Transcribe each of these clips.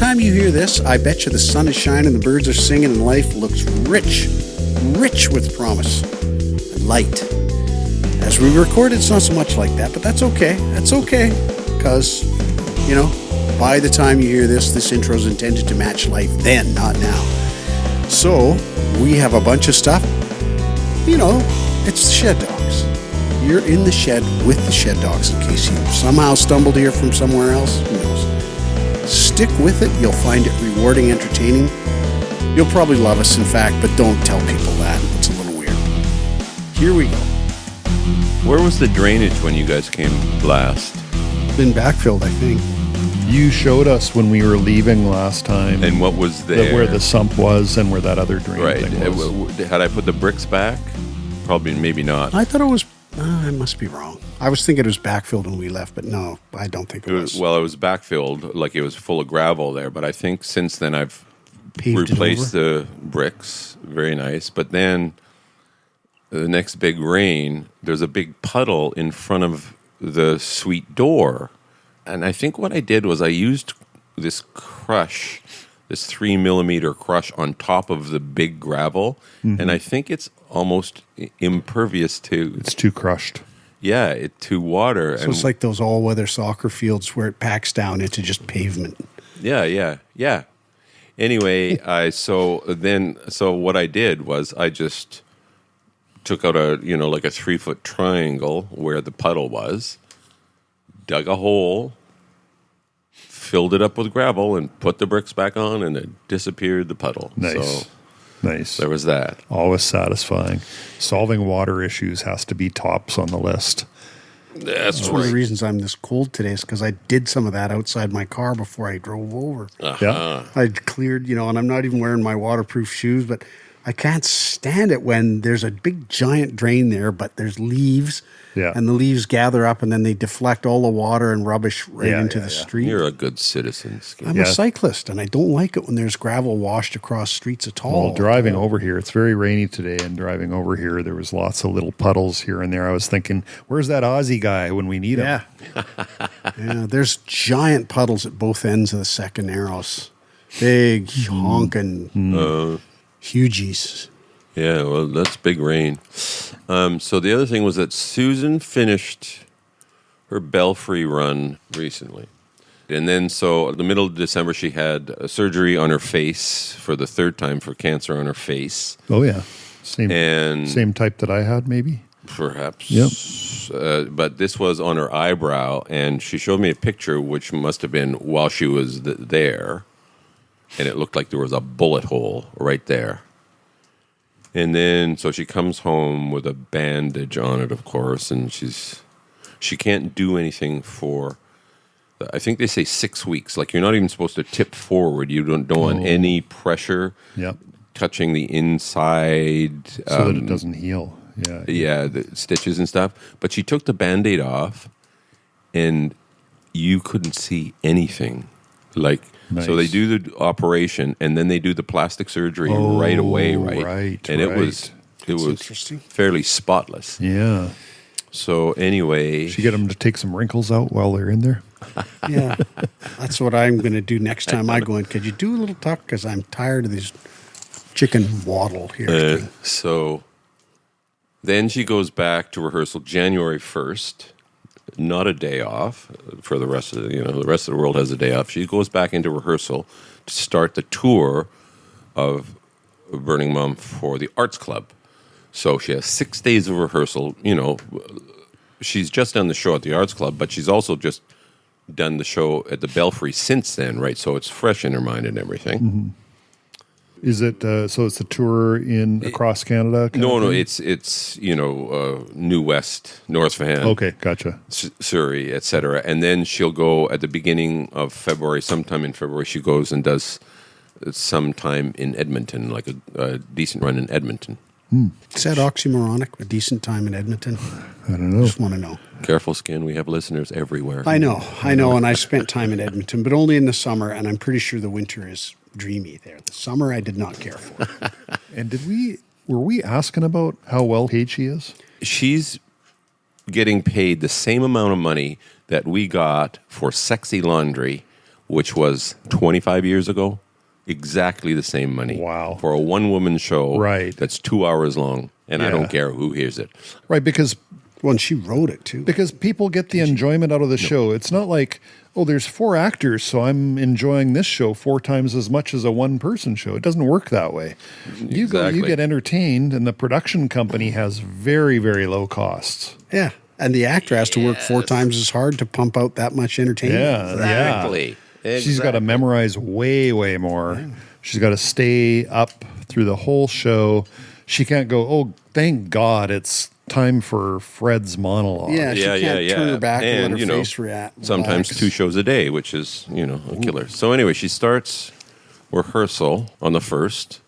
time you hear this, I bet you the sun is shining, the birds are singing, and life looks rich with promise and light. As we record, it's not so much like that, but that's okay. That's okay, because, by the time you hear this intro is intended to match life then, not now. So, we have a bunch of stuff. It's the Shed Dogs. You're in the shed with the Shed Dogs in case you somehow stumbled here from somewhere else. Who knows? Stick with it. You'll find it rewarding, entertaining. You'll probably love us, in fact, but don't tell people that. It's a little weird. Here we go. Where was the drainage when you guys came last? Been backfilled, I think. You showed us when we were leaving last time. And what was there? Where the sump was and where that other drain thing was. Had I put the bricks back? Probably, maybe not. I thought it was... I must be wrong. I was thinking it was backfilled when we left, but no, I don't think it was. Well, it was backfilled, like it was full of gravel there. But I think since then I've Paved replaced the bricks. Very nice. But then the next big rain, there's a big puddle in front of the suite door. And I think what I did was I used this crush, this 3 millimeter crush on top of the big gravel. Mm-hmm. And I think it's almost impervious to... It's too crushed. Yeah, to water. So it's like those all-weather soccer fields where it packs down into just pavement. Yeah. Anyway, so what I did was I just took out a 3-foot triangle where the puddle was, dug a hole, filled it up with gravel, and put the bricks back on, and it disappeared the puddle. Nice. Nice. There was that. Always satisfying. Solving water issues has to be tops on the list. That's one of the reasons I'm this cold today is because I did some of that outside my car before I drove over. Yeah. I cleared, and I'm not even wearing my waterproof shoes, but I can't stand it when there's a big giant drain there, but there's leaves. Yeah. And the leaves gather up and then they deflect all the water and rubbish into the street. You're a good citizen, Skip. I'm a cyclist, and I don't like it when there's gravel washed across streets at all. Well, driving over here, it's very rainy today, and driving over here, there was lots of little puddles here and there. I was thinking, where's that Aussie guy when we need him? Yeah, there's giant puddles at both ends of the second Narrows. Big, honking, hugies. Yeah, well, that's big rain. So the other thing was that Susan finished her Belfry run recently. And then, so in the middle of December, she had a surgery on her face for the third time for cancer on her face. Oh, yeah. Same type that I had, maybe? Perhaps. Yep. But this was on her eyebrow, and she showed me a picture, which must have been while she was there. And it looked like there was a bullet hole right there. And then, so she comes home with a bandage on it, of course, and she can't do anything for, I think they say 6 weeks. Like, you're not even supposed to tip forward. You don't want any pressure touching the inside. So that it doesn't heal. Yeah. Yeah, the stitches and stuff. But she took the Band-Aid off, and you couldn't see anything. Like, nice. So they do the operation, and then they do the plastic surgery right away, right? Right. And it was fairly spotless. Yeah. So anyway, should you get them to take some wrinkles out while they're in there? Yeah, that's what I'm going to do next time I go in. Could you do a little tuck? Because I'm tired of this chicken waddle here. So then she goes back to rehearsal January 1st. Not a day off for the rest of the rest of the world has a day off. She goes back into rehearsal to start the tour of Burning Mum for the Arts Club. So she has 6 days of rehearsal. She's just done the show at the Arts Club, but she's also just done the show at the Belfry since then, right? So it's fresh in her mind and everything. Mm-hmm. Is it so? It's a tour across Canada. No, it's New West, North Van. Okay, gotcha. Surrey, etc. And then she'll go at the beginning of February. Sometime in February, she goes and does some time in Edmonton, like a decent run in Edmonton. Is that oxymoronic? A decent time in Edmonton? I don't know. Just want to know. Careful, Skin. We have listeners everywhere. I know, and I spent time in Edmonton, but only in the summer, and I'm pretty sure the winter is dreamy there. The summer I did not care for. And were we asking about how well paid she is? She's getting paid the same amount of money that we got for Sexy Laundry which was 25 years ago, exactly the same money. Wow. For a one-woman show Right. that's 2 hours long, and I Yeah. don't care who hears it. Right, because Well, and she wrote it too. people get the enjoyment out of the show. It's not like, oh, there's 4 actors, so I'm enjoying this show 4 times as much as a one-person show. It doesn't work that way. You Exactly. get entertained, and the production company has very, very low costs. Yeah. And the actor has to work 4 times as hard to pump out that much entertainment. Yeah, Exactly. She's got to memorize way, way more. She's got to stay up through the whole show. She can't go, oh, thank God it's time for Fred's monologue. Yeah, she can't turn her back and let her you know, face react. sometimes relax. 2 shows a day, which is, a killer. So anyway, she starts rehearsal on the 1st.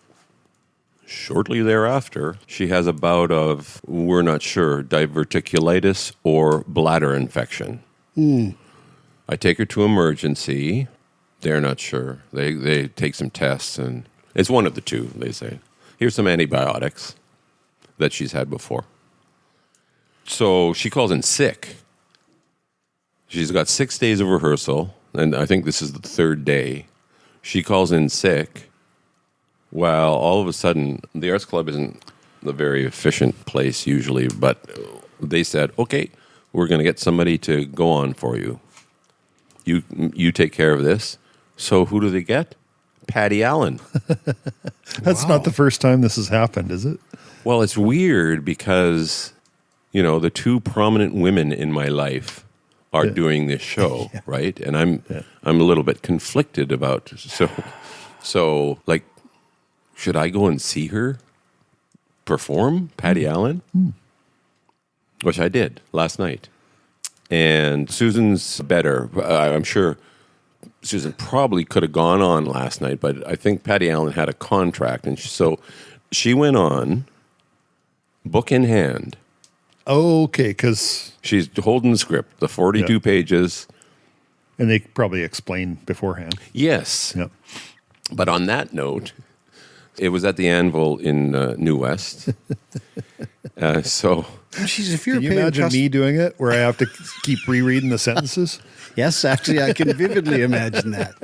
Shortly thereafter, she has a bout of, we're not sure, diverticulitis or bladder infection. I take her to emergency. They're not sure. They take some tests, and it's one of the two, they say. Here's some antibiotics that she's had before. So she calls in sick. She's got 6 days of rehearsal, and I think this is the 3rd day. She calls in sick. Well, all of a sudden, the Arts Club isn't a very efficient place usually, but they said, okay, we're going to get somebody to go on for you. You take care of this. So who do they get? Patty Allen. That's not the first time this has happened, is it? Well, it's weird because, the 2 prominent women in my life are doing this show, right? And I'm a little bit conflicted about so like, should I go and see her perform, Patty Allen? Which I did last night. And Susan's better. I'm sure Susan probably could have gone on last night, but I think Patty Allen had a contract, and so she went on, book in hand. Oh, okay, because... She's holding the script, the 42 pages. And they probably explain beforehand. Yes. Yep. But on that note, it was at the Anvil in New West. So... Jeez, if you're Can you paying imagine me doing it, where I have to keep rereading the sentences? Yes, actually, I can vividly imagine that.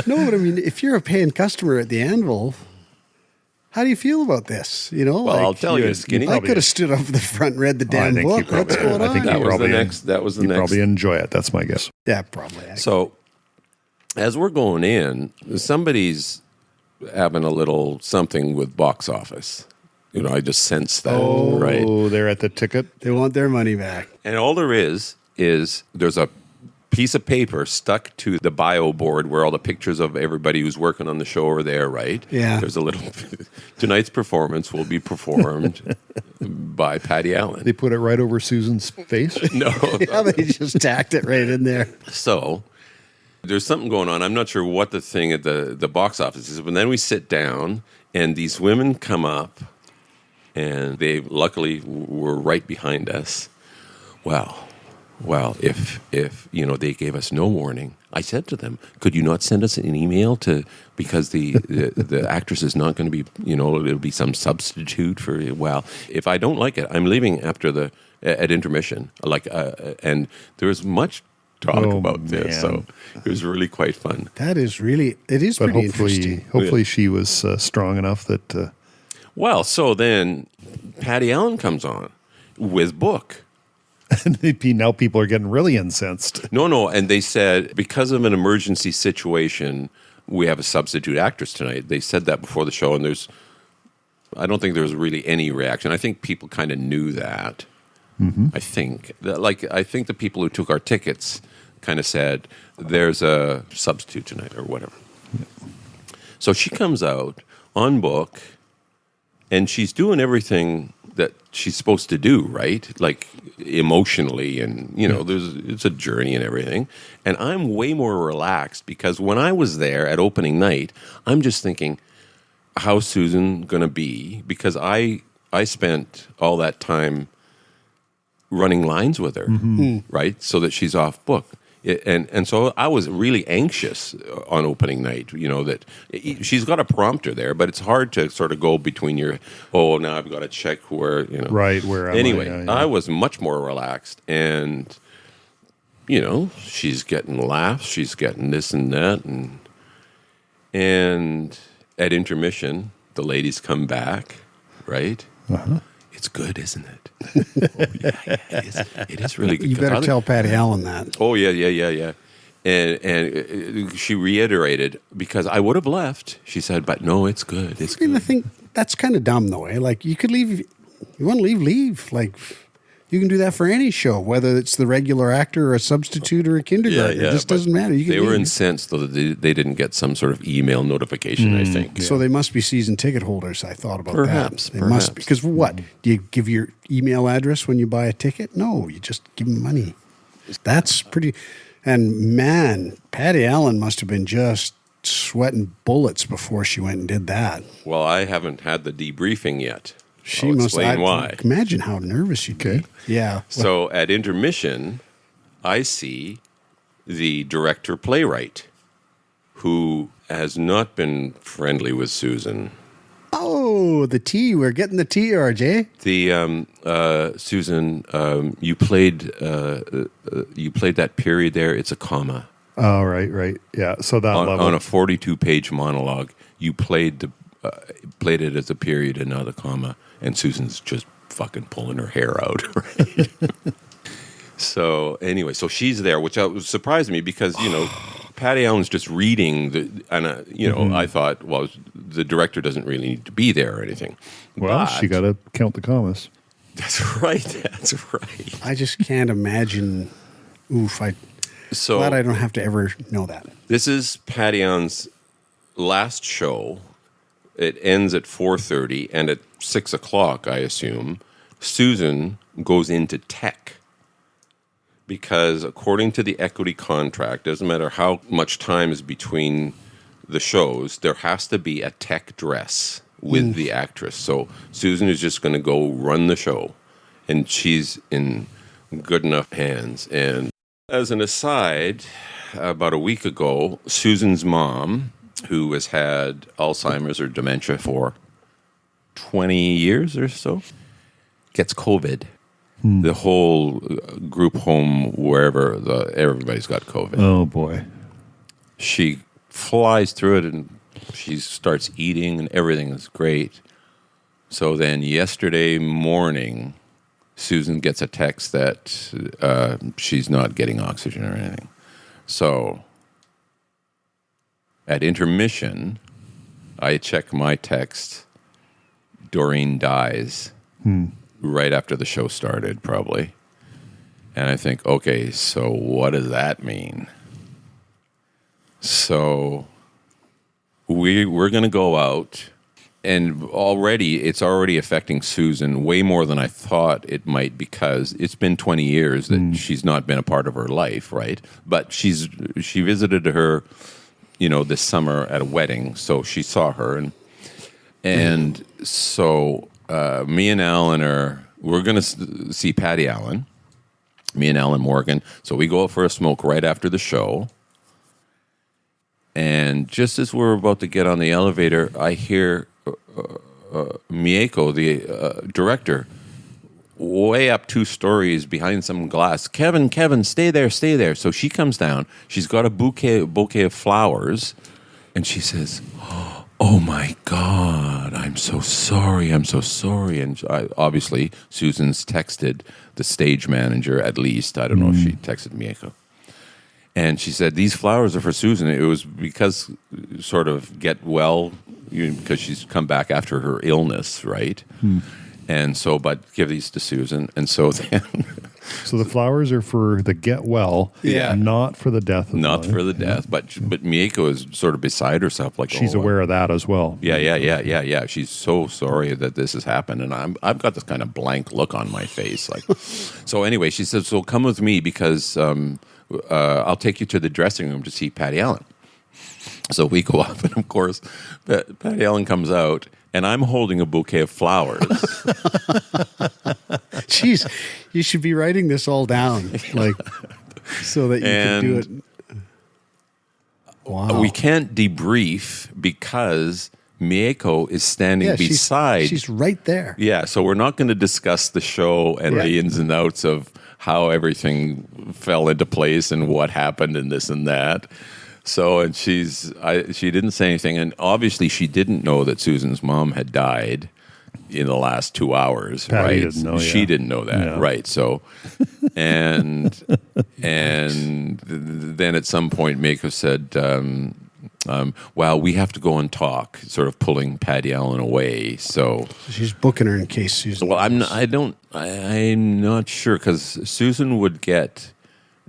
No, but I mean, if you're a paying customer at the Anvil, how do you feel about this? Well, I'll tell you, Skinny. I could have stood up in the front and read the damn book. What's going on? I think that you was probably the next. That was the you next. probably enjoy it. That's my guess. Yeah, probably. So, as we're going in, somebody's having a little something with box office. I just sense that, right? Oh, they're at the ticket. They want their money back. And all there is there's a piece of paper stuck to the bio board where all the pictures of everybody who's working on the show are there, right? Yeah. There's a little, tonight's performance will be performed by Patty Allen. They put it right over Susan's face. No. Yeah, they just tacked it right in there. So there's something going on. I'm not sure what the thing at the box office is, but then we sit down and these women come up and they luckily were right behind us. Well, if they gave us no warning, I said to them, could you not send us an email because the actress is not going to be, it'll be some substitute for, if I don't like it, I'm leaving after at intermission. And there was much talk about this, so it was really quite fun. It is pretty interesting. Hopefully she was strong enough that... Well, so then Patty Allen comes on with book. And now people are getting really incensed. No, and they said, because of an emergency situation, we have a substitute actress tonight. They said that before the show, and I don't think there was really any reaction. I think people kind of knew that. Mm-hmm. I think the people who took our tickets kind of said, there's a substitute tonight, or whatever. Yeah. So she comes out on book, and she's doing everything that she's supposed to do, right? Like emotionally, and it's a journey and everything. And I'm way more relaxed because when I was there at opening night, I'm just thinking, how's Susan gonna be? Because I spent all that time running lines with her, right? So that she's off book. And so I was really anxious on opening night, that she's got a prompter there, but it's hard to sort of go between now I've got to check where, Right, where am I? Anyway, Yeah. I was much more relaxed, and she's getting laughs, she's getting this and that, and at intermission, the ladies come back, right? Uh-huh. It's good, isn't it? Oh, yeah, it is. It is really good. You better tell Patty Allen that. Oh, yeah. And she reiterated, because I would have left. She said, but no, it's good. It's I mean, good. I think that's kind of dumb, though. Eh? Like, you could leave. You want to leave. Like, you can do that for any show, whether it's the regular actor or a substitute or a kindergartner. Yeah, It just doesn't matter. You can They were leave. incensed, though, that they didn't get some sort of email notification, I think. So they must be season ticket holders. I thought about Perhaps, that. They must, perhaps. because what? Do you give your email address when you buy a ticket? No, you just give them money. That's pretty. And man, Patty Allen must have been just sweating bullets before she went and did that. Well, I haven't had the debriefing yet. She I'll must explain why. Imagine how nervous she'd be. Yeah. So at intermission, I see the director playwright who has not been friendly with Susan. Oh, the tea. We're getting the tea, RJ. The Susan, you played that period there. It's a comma Oh, right. Yeah. So that level. on a 42-page monologue. You played it as a period and not a comma, and Susan's just fucking pulling her hair out. Right? So anyway, so she's there, which was surprised me because Patty Allen's just reading I thought, well, the director doesn't really need to be there or anything. Well, she got to count the commas. That's right. That's right. I just can't imagine. Oof. So Glad I don't have to ever know that. this is Patty Allen's last show. It ends at 4:30, and at 6 o'clock, I assume, Susan goes into tech. Because according to the equity contract, doesn't matter how much time is between the shows, there has to be a tech dress with the actress. So Susan is just going to go run the show, and she's in good enough hands. And as an aside, about a week ago, Susan's mom, who has had Alzheimer's or dementia for 20 years or so, gets COVID. The whole group home, wherever, everybody's got COVID. Oh, boy. She flies through it, and she starts eating, and everything is great. So then yesterday morning, Susan gets a text that she's not getting oxygen or anything. So at intermission, I check my text. Doreen dies. Right after the show started, probably. And I think, okay, so what does that mean? So we're going to go out, and it's already affecting Susan way more than I thought it might, because it's been 20 years that she's not been a part of her life, right? But she visited her, this summer at a wedding, so she saw her, and so me and Alan we're going to see Patty Allen, me and Alan Morgan. So we go out for a smoke right after the show. And just as we're about to get on the elevator, I hear Mieko, the director, way up 2 stories behind some glass. Kevin, stay there. So she comes down. She's got a bouquet of flowers. And she says, "Oh my God, I'm so sorry. And obviously, Susan's texted the stage manager, at least. I don't know if she texted Mieko. And she said, these flowers are for Susan. It was because, sort of, get well, because she's come back after her illness, right? And so, but give these to Susan. And so then... So the flowers are for the get well, not for the death. Not for the death, but Mieko is sort of beside herself, like she's aware of that as well. Yeah. She's so sorry that this has happened, and I've got this kind of blank look on my face, like. So anyway, she says, "So come with me because I'll take you to the dressing room to see Patty Allen." So we go up, and of course, Patty Allen comes out. And I'm holding a bouquet of flowers. Jeez, you should be writing this all down, like, so that you can do it. Wow. We can't debrief because Mieko is standing beside. She's right there. Yeah, so we're not going to discuss the show and the ins and outs of how everything fell into place and what happened and this and that. So, and she didn't say anything, and obviously she didn't know that Susan's mom had died in the last 2 hours. Patty right? didn't know, she didn't know that, right? So, and then at some point, Mako said, "Well, we have to go and talk," sort of pulling Patty Allen away. So she's booking her in case Susan. Well, I'm not sure because Susan would get.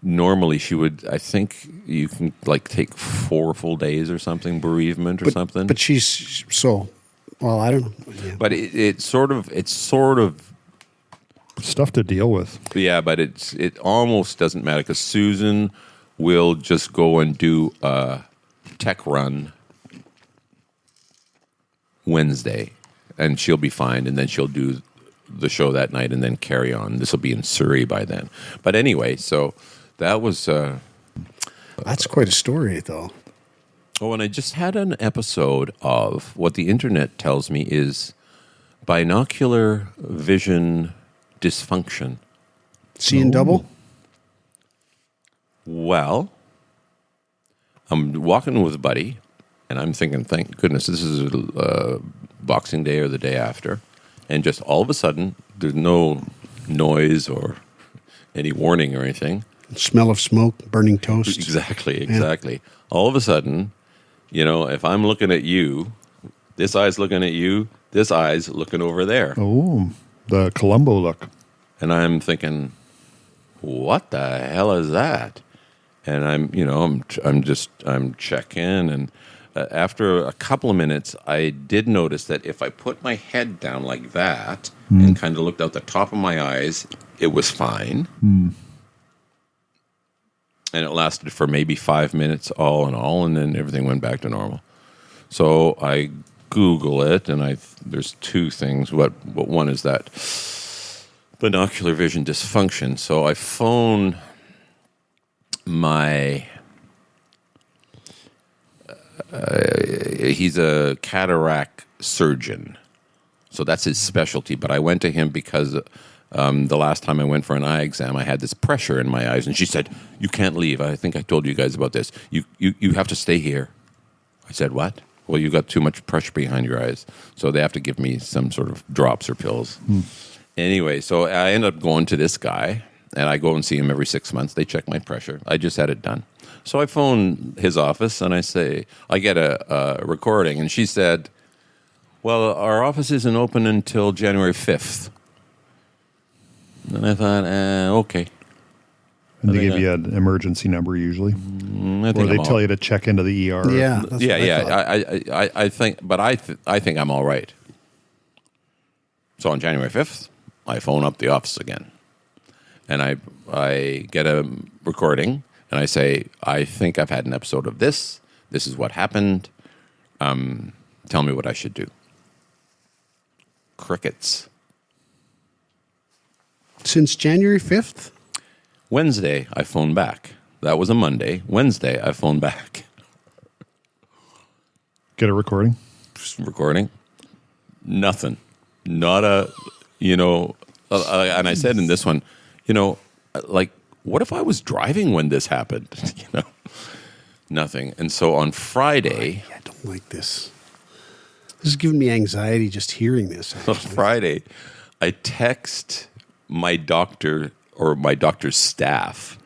Normally, she would. I think you can like take 4 full days or something, bereavement or something. But she's so. Well, I don't know. Yeah. But it's sort of Stuff to deal with. yeah. But it almost doesn't matter because Susan will just go and do a tech run Wednesday, and she'll be fine, and then she'll do the show that night, and then carry on. This will be in Surrey by then. But anyway, so. That was... That's quite a story, though. Oh, and I just had an episode of what the internet tells me is binocular vision dysfunction. Seeing double? Well, I'm walking with a buddy, and I'm thinking, thank goodness, this is Boxing Day or the day after. And just all of a sudden, there's no noise or any warning or anything. Smell of smoke, burning toast. Exactly. Yeah. All of a sudden, if I'm looking at you, this eye's looking at you, this eye's looking over there. Oh, the Columbo look. And I'm thinking, what the hell is that? And I'm checking, and after a couple of minutes, I did notice that if I put my head down like that and kind of looked out the top of my eyes, it was fine. And it lasted for maybe 5 minutes all in all, and then everything went back to normal. So I Google it, and there's 2 things. What one is that binocular vision dysfunction. So I phone my... he's a cataract surgeon, so that's his specialty. But I went to him because... the last time I went for an eye exam, I had this pressure in my eyes, and she said, "You can't leave. I think I told you guys about this. You have to stay here." I said, "What?" "Well, you got too much pressure behind your eyes, so they have to give me some sort of drops or pills." Anyway, so I end up going to this guy, and I go and see him every 6 months. They check my pressure. I just had it done. So I phone his office, and I get a recording, and she said, "Well, our office isn't open until January 5th. And I thought, okay. And they give you an emergency number usually, or they tell you to check into the ER. Yeah, I think, but I think I'm all right. So on January 5th, I phone up the office again, and I get a recording, and I say, "I think I've had an episode of this. This is what happened. Tell me what I should do." Crickets. Since January 5th? Wednesday, I phoned back. That was a Monday. Wednesday, I phoned back. Get a recording? Just recording. Nothing. Not a, and I said in this one, like, what if I was driving when this happened? Nothing. And so on Friday... I don't like this. This is giving me anxiety just hearing this. On Friday, I text... my doctor or my doctor's staff,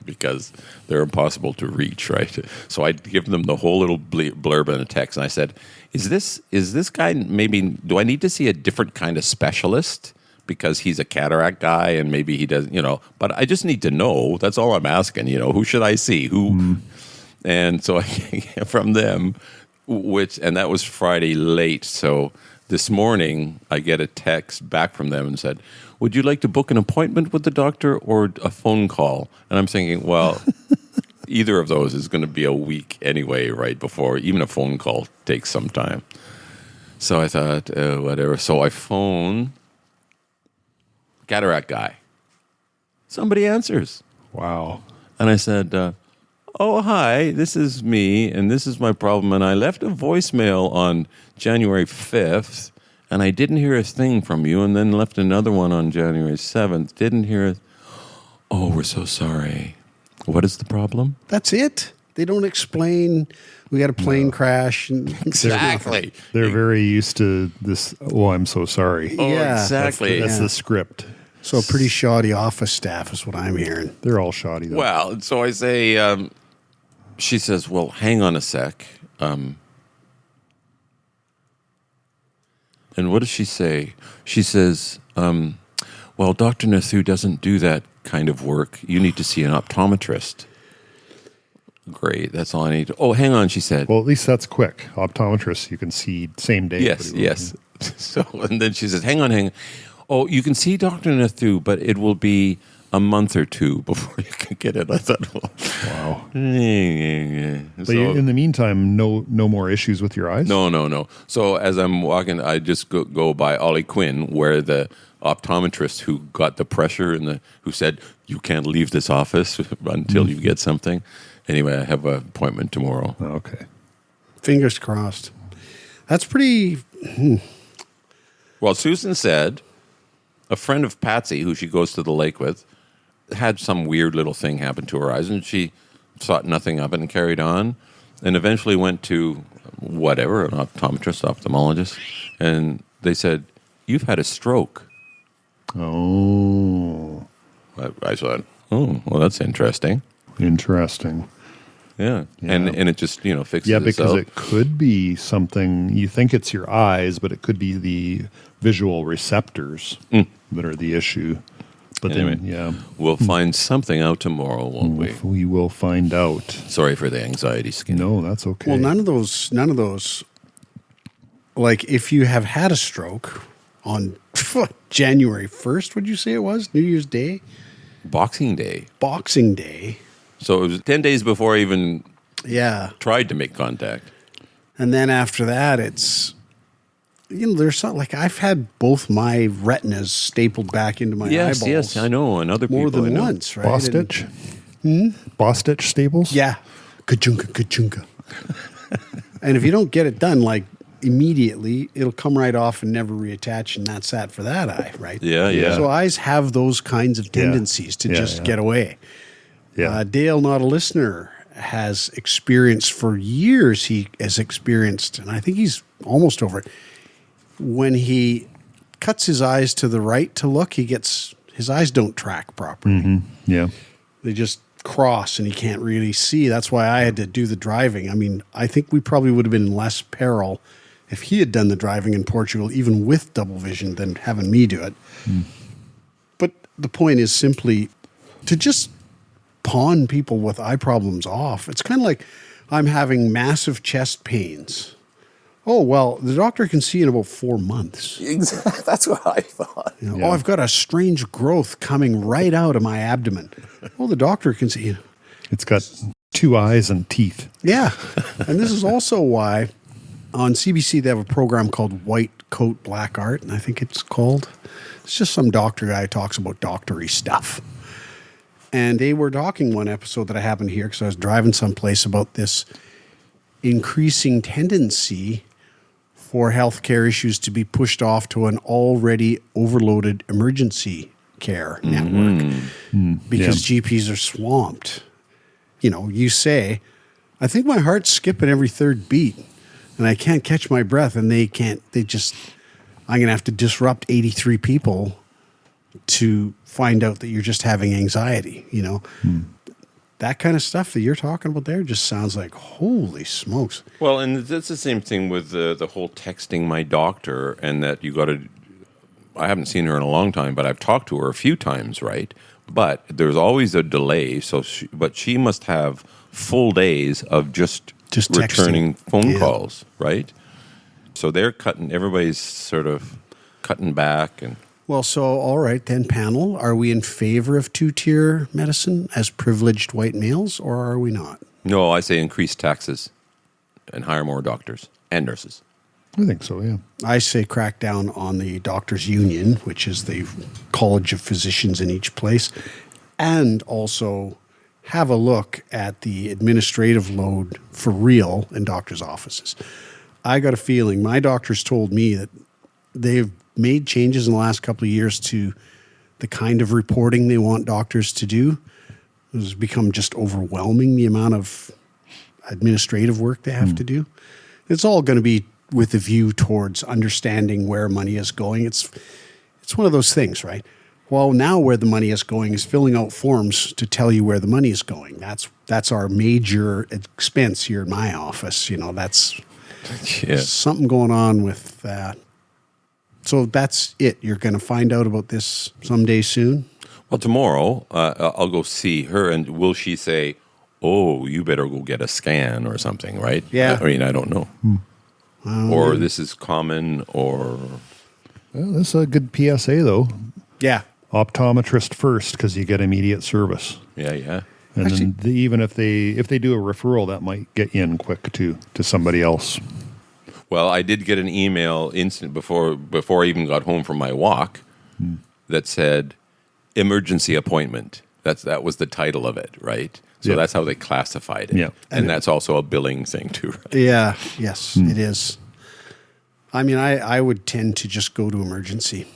because they're impossible to reach, right? So I give them the whole little blurb in a text, and I said, is this guy maybe, do I need to see a different kind of specialist because he's a cataract guy and maybe he doesn't, but I just need to know. That's all I'm asking, who should I see? And so I from them, and that was Friday late, so this morning I get a text back from them and said, "Would you like to book an appointment with the doctor or a phone call?" And I'm thinking, well, either of those is going to be a week anyway, right before. Even a phone call takes some time. So I thought, whatever. So I phone cataract guy. Somebody answers. Wow. And I said, oh, hi, this is me, and this is my problem, and I left a voicemail on January 5th, and I didn't hear a thing from you, and then left another one on January 7th. Didn't hear it. Oh, we're so sorry. What is the problem? That's it. They don't explain. We got a plane crash. And Exactly. They're very used to this. Oh, I'm so sorry. Oh, Yeah. exactly. That's the script. So pretty shoddy office staff is what I'm hearing. They're all shoddy, though. Well, so I say, she says, well, hang on a sec. And what does she say? She says, well, Dr. Nathu doesn't do that kind of work. You need to see an optometrist. Great. That's all I need. Oh, hang on, she said. Well, at least that's quick. Optometrists, you can see same day. Yes, pretty well. yes. So, and then she says, hang on. Oh, you can see Dr. Nathu, but it will be a month or two before you can get it. I thought, well, Wow. But so, in the meantime, no more issues with your eyes? no. So as I'm walking, I just go by Ollie Quinn, where the optometrist who got the pressure and who said, you can't leave this office until you get something. Anyway, I have an appointment tomorrow. Okay. Fingers crossed. That's pretty. Well, Susan said a friend of Patsy, who she goes to the lake with, had some weird little thing happen to her eyes, and she thought nothing of it and carried on, and eventually went to whatever, an optometrist, ophthalmologist, and they said, you've had a stroke. Oh. I thought, oh, well, that's interesting. Interesting. Yeah. And it just, fixes Yeah, because itself. it could be something, you think it's your eyes, but it could be the visual receptors that are the issue. But Anyway, then, yeah, we'll find something out tomorrow, won't we? we will find out. Sorry for the anxiety skin. No, that's okay. Well, none of those. Like, if you have had a stroke on January 1st, would you say it was? New Year's Day? Boxing Day. Boxing Day. So it was 10 days before I even Yeah. tried to make contact. And then after that, it's, there's something like I've had both my retinas stapled back into my eyeballs. Yes, I know. And other More people I than know. once, right? Boss stitch? Boss stitch staples? Yeah. Ka-chunka. And if you don't get it done, like, immediately, it'll come right off and never reattach, and that's that for that eye, right? Yeah. So eyes have those kinds of tendencies to just get away. Yeah. Dale, not a listener, has experienced for years. He has experienced, and I think he's almost over it. When he cuts his eyes to the right to look, his eyes don't track properly. Yeah. They just cross, and he can't really see. That's why I had to do the driving. I mean, I think we probably would have been in less peril if he had done the driving in Portugal, even with double vision, than having me do it. But the point is simply to just pawn people with eye problems off. It's kind of like I'm having massive chest pains. Oh, well, the doctor can see in about 4 months. Exactly. That's what I thought. Oh, I've got a strange growth coming right out of my abdomen. Well, the doctor can see. It's got 2 eyes and teeth. Yeah. And this is also why on CBC they have a program called White Coat Black Art, and I think it's called. It's just some doctor guy who talks about doctory stuff. And they were talking one episode that I happened to hear because I was driving someplace about this increasing tendency for healthcare issues to be pushed off to an already overloaded emergency care network because GPs are swamped. You say, I think my heart's skipping every third beat and I can't catch my breath, and I'm going to have to disrupt 83 people to find out that you're just having anxiety, That kind of stuff that you're talking about there just sounds like, holy smokes. Well, and that's the same thing with the whole texting my doctor, and that you got to. I haven't seen her in a long time, but I've talked to her a few times, right? But there's always a delay. So, she must have full days of just returning phone calls, right? So everybody's sort of cutting back and. Well, so, all right, then, panel, are we in favor of two-tier medicine as privileged white males, or are we not? No, I say increase taxes and hire more doctors and nurses. I think so, yeah. I say crack down on the doctors' union, which is the college of physicians in each place, and also have a look at the administrative load for real in doctors' offices. I got a feeling, my doctors told me that they've made changes in the last couple of years to the kind of reporting they want doctors to do. It has become just overwhelming, the amount of administrative work they have to do. It's all going to be with a view towards understanding where money is going. It's one of those things, right? Well, now where the money is going is filling out forms to tell you where the money is going. That's our major expense here in my office. That's something going on with that. So that's it. You're going to find out about this someday soon? Well, tomorrow I'll go see her, and will she say, "Oh, you better go get a scan or something," right? Yeah. I mean, I don't know. Or this is common, or... Well, that's a good PSA, though. Yeah. Optometrist first, because you get immediate service. Yeah. And Actually, then even if they do a referral, that might get you in quick to somebody else. Well, I did get an email instant before I even got home from my walk that said emergency appointment. That was the title of it, right? So that's how they classified it. Yeah. And that's also a billing thing too, right? Yeah. Yes, it is. I mean, I would tend to just go to emergency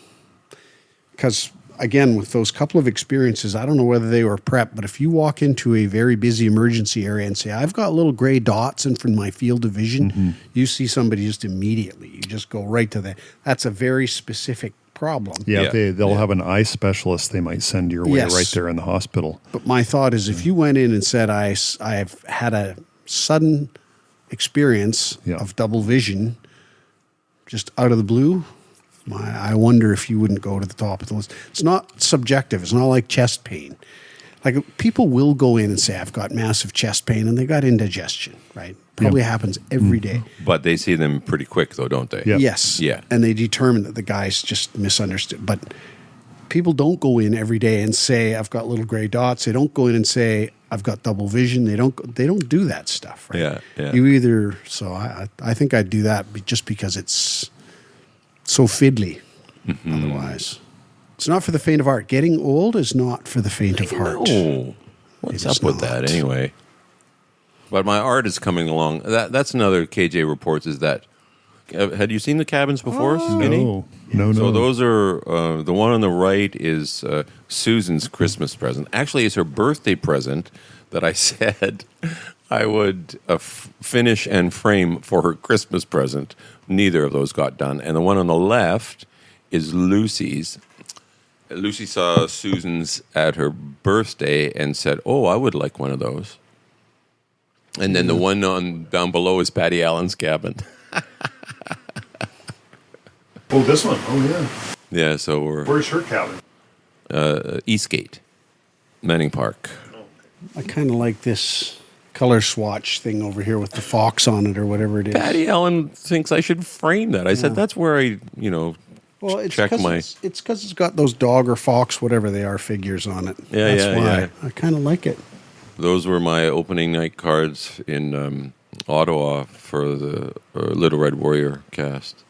because, again, with those couple of experiences, I don't know whether they were prep, but if you walk into a very busy emergency area and say, I've got little gray dots in front of my field of vision, you see somebody just immediately. You just go right to that. That's a very specific problem. Yeah, they'll have an eye specialist they might send your way right there in the hospital. But my thought is if you went in and said, I've had a sudden experience of double vision just out of the blue, I wonder if you wouldn't go to the top of the list. It's not subjective. It's not like chest pain. Like people will go in and say, I've got massive chest pain, and they got indigestion, right? Probably happens every day. But they see them pretty quick, though, don't they? Yeah. Yes. Yeah. And they determine that the guy's just misunderstood. But people don't go in every day and say, I've got little gray dots. They don't go in and say, I've got double vision. They don't do that stuff, right? Yeah. You either, so I think I'd do that just because it's so fiddly otherwise. It's not for the faint of heart. Getting old is not for the faint of heart. No. What's up with that anyway? But my art is coming along. That's another KJ reports is that. Had you seen the cabins before, Skinny? No. So those are, the one on the right is Susan's Christmas present. Actually, it's her birthday present that I said I would finish and frame for her Christmas present. Neither of those got done. And the one on the left is Lucy's. Lucy saw Susan's at her birthday and said, "Oh, I would like one of those." And then the one down below is Patty Allen's cabin. Oh, this one. Oh, yeah. Yeah, so we're Where's her cabin? Eastgate, Manning Park. I kind of like this color swatch thing over here with the fox on it or whatever it is. Patty Allen thinks I should frame that. I said that's where I, Well, it's check my. it's because it's got those dog or fox, whatever they are, figures on it. Yeah, That's why. yeah. I kind of like it. Those were my opening night cards in Ottawa for the Little Red Warrior cast.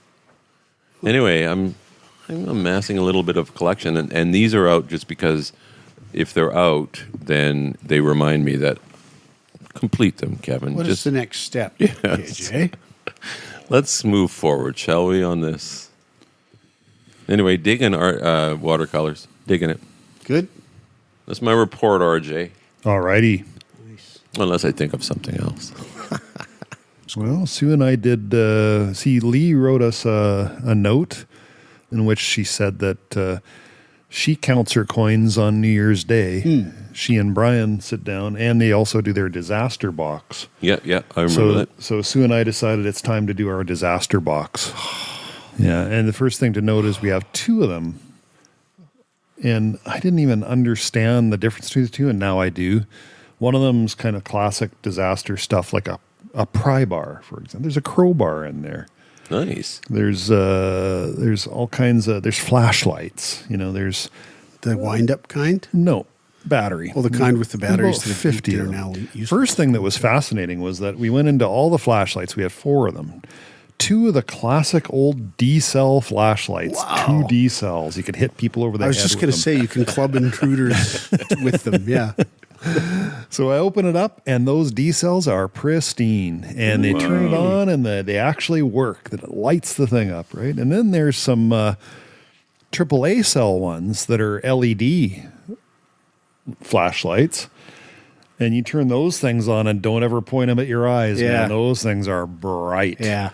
Anyway, I'm amassing a little bit of collection, and these are out just because if they're out, then they remind me that complete them, Kevin. What is the next step, Yes. KJ? Let's move forward, shall we, on this? Anyway, digging art, watercolors. Digging it. Good. That's my report, RJ. All righty. Unless I think of something else. Well, Sue and I did. Lee wrote us a note in which she said that she counts her coins on New Year's Day. She and Brian sit down, and they also do their disaster box. Yeah, I remember that. So Sue and I decided it's time to do our disaster box. Yeah, and the first thing to note is we have two of them. And I didn't even understand the difference between the two, and now I do. One of them's kind of classic disaster stuff, like a pry bar, for example. There's a crowbar in there. Nice. There's all kinds of, there's flashlights. There's The wind-up kind? no battery. Well, the kind with the batteries About that 50 are of now them. useful. First thing that was fascinating was that we went into all the flashlights. We had 4 of them. 2 of the classic old D-cell flashlights. Wow. 2 D-cells. You could hit people over the head. I was just going to say you can club intruders with them. Yeah. So I open it up, and those D cells are pristine, and they turn it on, and they actually work. That it lights the thing up, right? And then there's some AAA cell ones that are LED flashlights, and you turn those things on, and don't ever point them at your eyes, man. Those things are bright. Yeah.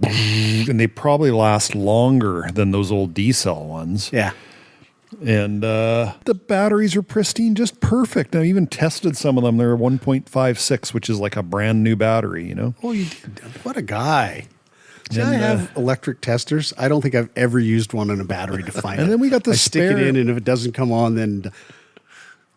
And they probably last longer than those old D cell ones. Yeah. And the batteries are pristine, just perfect. I even tested some of them. They're 1.56, which is like a brand new battery, you know? Oh, you did. What a guy. See, I have electric testers. I don't think I've ever used one on a battery to find it. And then we got the I spare. stick it in, and if it doesn't come on, then...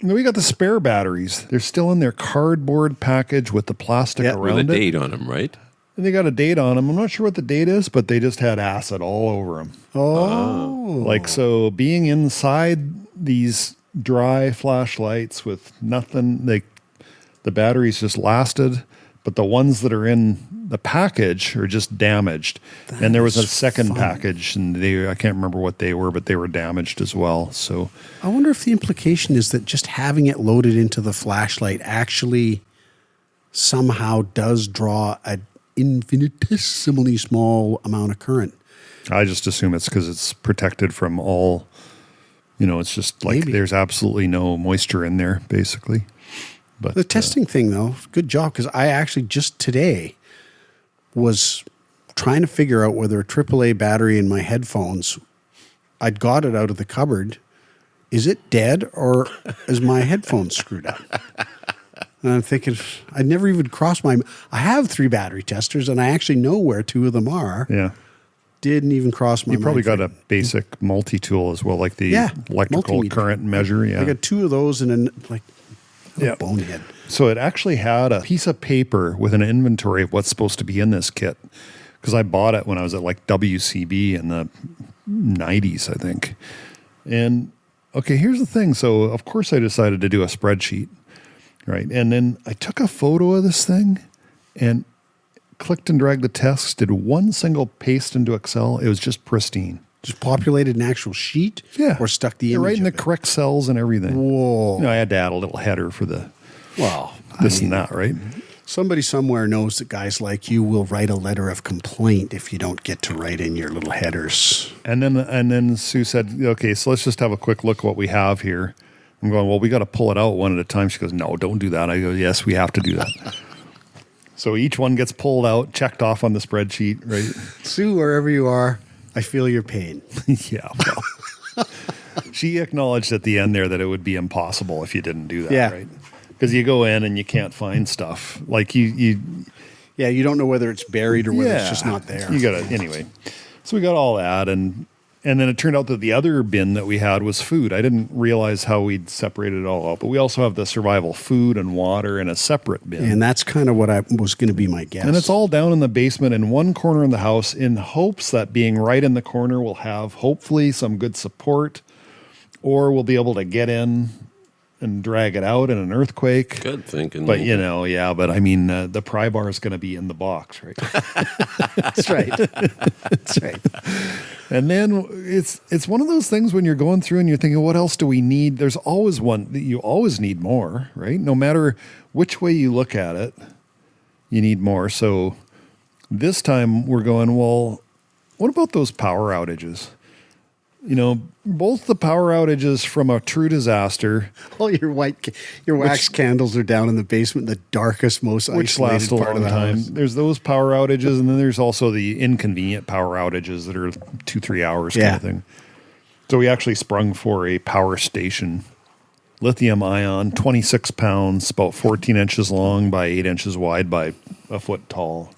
And we got the spare batteries. They're still in their cardboard package with the plastic around With a it. date on them, right? And they got a date on them. I'm not sure what the date is, but they just had acid all over them. Oh. Like, so being inside these dry flashlights with nothing, the batteries just lasted, but the ones that are in the package are just damaged. And there was a second package, and I can't remember what they were, but they were damaged as well. So I wonder if the implication is that just having it loaded into the flashlight actually somehow does draw an infinitesimally small amount of current. I just assume it's because it's protected from all, it's just like there's absolutely no moisture in there, basically. But the testing thing, though, good job, because I actually just today was trying to figure out whether a AAA battery in my headphones, I'd got it out of the cupboard. Is it dead, or is my headphones screwed up? And I'm thinking, I never even crossed I have 3 battery testers, and I actually know where 2 of them are. Yeah. Didn't even cross my mind. You probably got a basic multi-tool as well, like the electrical multimeter. current measure. Yeah. I got 2 of those, and then Yeah. bonehead. So it actually had a piece of paper with an inventory of what's supposed to be in this kit, because I bought it when I was at like WCB in the 90s, I think. And okay, here's the thing. So of course I decided to do a spreadsheet, right? And then I took a photo of this thing and clicked and dragged the text, did one single paste into Excel. It was just pristine. Just populated an actual sheet? Yeah. Or stuck the image right in the of it? correct cells and everything. Whoa. I had to add a little header for the this and that, right? Somebody somewhere knows that guys like you will write a letter of complaint if you don't get to write in your little headers. And then Sue said, okay, so let's just have a quick look at what we have here. I'm going, well, we got to pull it out one at a time. She goes, no, don't do that. I go, yes, we have to do that. So each one gets pulled out, checked off on the spreadsheet, right? Sue, wherever you are, I feel your pain. Yeah, well, she acknowledged at the end there that it would be impossible if you didn't do that, right? Because you go in and you can't find stuff. Like you don't know whether it's buried or whether it's just not there. You got to, anyway. So we got all that, and then it turned out that the other bin that we had was food. I didn't realize how we'd separated it all out, but we also have the survival food and water in a separate bin. And that's kind of what I was going to be my guess. And it's all down in the basement in one corner in the house, in hopes that being right in the corner will have hopefully some good support, or we'll be able to get in and drag it out in an earthquake. Good thinking. But, but I mean, the pry bar is going to be in the box, right? That's right. That's right. And then it's one of those things when you're going through and you're thinking, what else do we need? There's always one that you always need more, right? No matter which way you look at it, you need more. So this time we're going, well, what about those power outages? Both the power outages from a true disaster, All your wax candles are down in the basement, the darkest, most which isolated last a part long of the time. house. There's those power outages, and then there's also the inconvenient power outages that are 2-3 hours kind of thing. So we actually sprung for a power station, lithium ion, 26 pounds, about 14 inches long by 8 inches wide by a foot tall.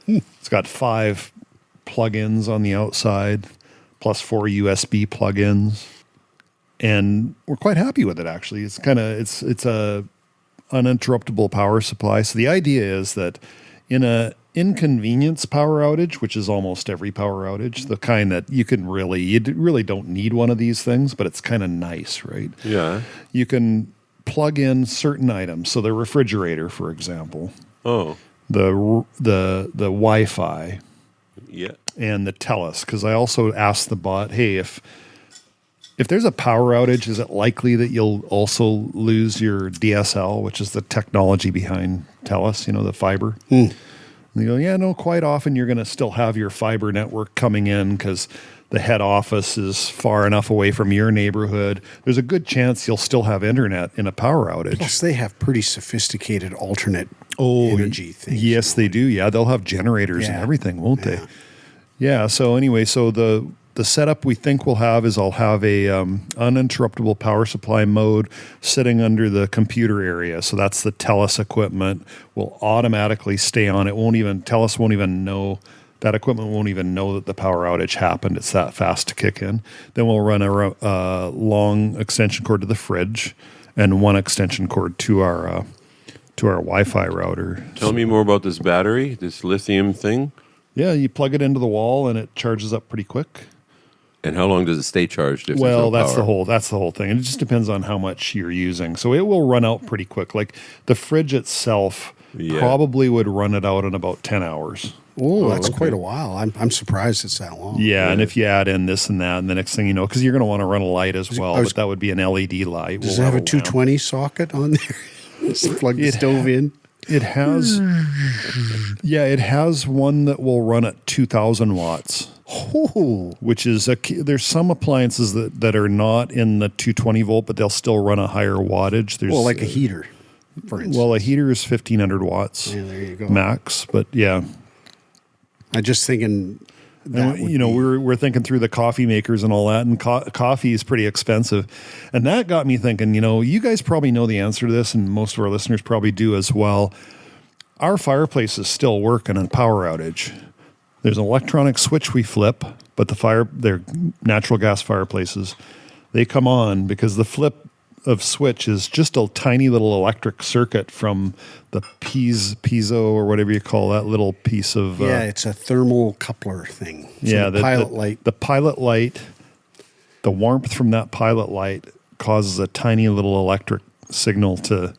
It's got 5 plug-ins on the outside, plus 4 USB plugins, and we're quite happy with it. Actually, it's a uninterruptible power supply. So the idea is that in a inconvenience power outage, which is almost every power outage, the kind that you really don't need one of these things, but it's kind of nice, right? Yeah. You can plug in certain items. So the refrigerator, for example. Oh. The Wi-Fi. Yeah. And the TELUS, because I also asked the bot, hey, if If there's a power outage, is it likely that you'll also lose your DSL, which is the technology behind TELUS, the fiber? And you go, yeah, no, quite often you're going to still have your fiber network coming in because the head office is far enough away from your neighborhood. There's a good chance you'll still have internet in a power outage. Plus, they have pretty sophisticated alternate energy things. Yes, they do. Yeah, they'll have generators and everything, won't they? Yeah. So anyway, the setup we think we'll have is I'll have a uninterruptible power supply mode sitting under the computer area. So that's the TELUS equipment will automatically stay on. TELUS won't even know, that equipment won't even know that the power outage happened. It's that fast to kick in. Then we'll run a long extension cord to the fridge and one extension cord to our Wi-Fi router. Tell me more about this battery, this lithium thing. Yeah, you plug it into the wall and it charges up pretty quick. And how long does it stay charged? If Well, there's no power? that's the whole thing. And it just depends on how much you're using. So it will run out pretty quick. Like the fridge itself probably would run it out in about 10 hours. Oh, that's quite a while. I'm surprised it's that long. Yeah, and if you add in this and that, and the next thing you know, because you're going to want to run a light as well, but that would be an LED light. Does it have a 220 socket on there? Just plug the stove in? It has, it has one that will run at 2,000 watts. Oh. Which is, there's some appliances that are not in the 220 volt, but they'll still run a higher wattage. There's, like a heater, for instance. Well, a heater is 1,500 watts there you go. max, but yeah. I'm just thinking that we're thinking through the coffee makers and all that, and coffee is pretty expensive. And that got me thinking, you guys probably know the answer to this, and most of our listeners probably do as well. Our fireplaces still work in a power outage. There's an electronic switch we flip, but they're natural gas fireplaces. They come on because the flip of switch is just a tiny little electric circuit from the piezo or whatever you call that little piece of... it's a thermal coupler thing. So the pilot light. The pilot light, the warmth from that pilot light causes a tiny little electric signal to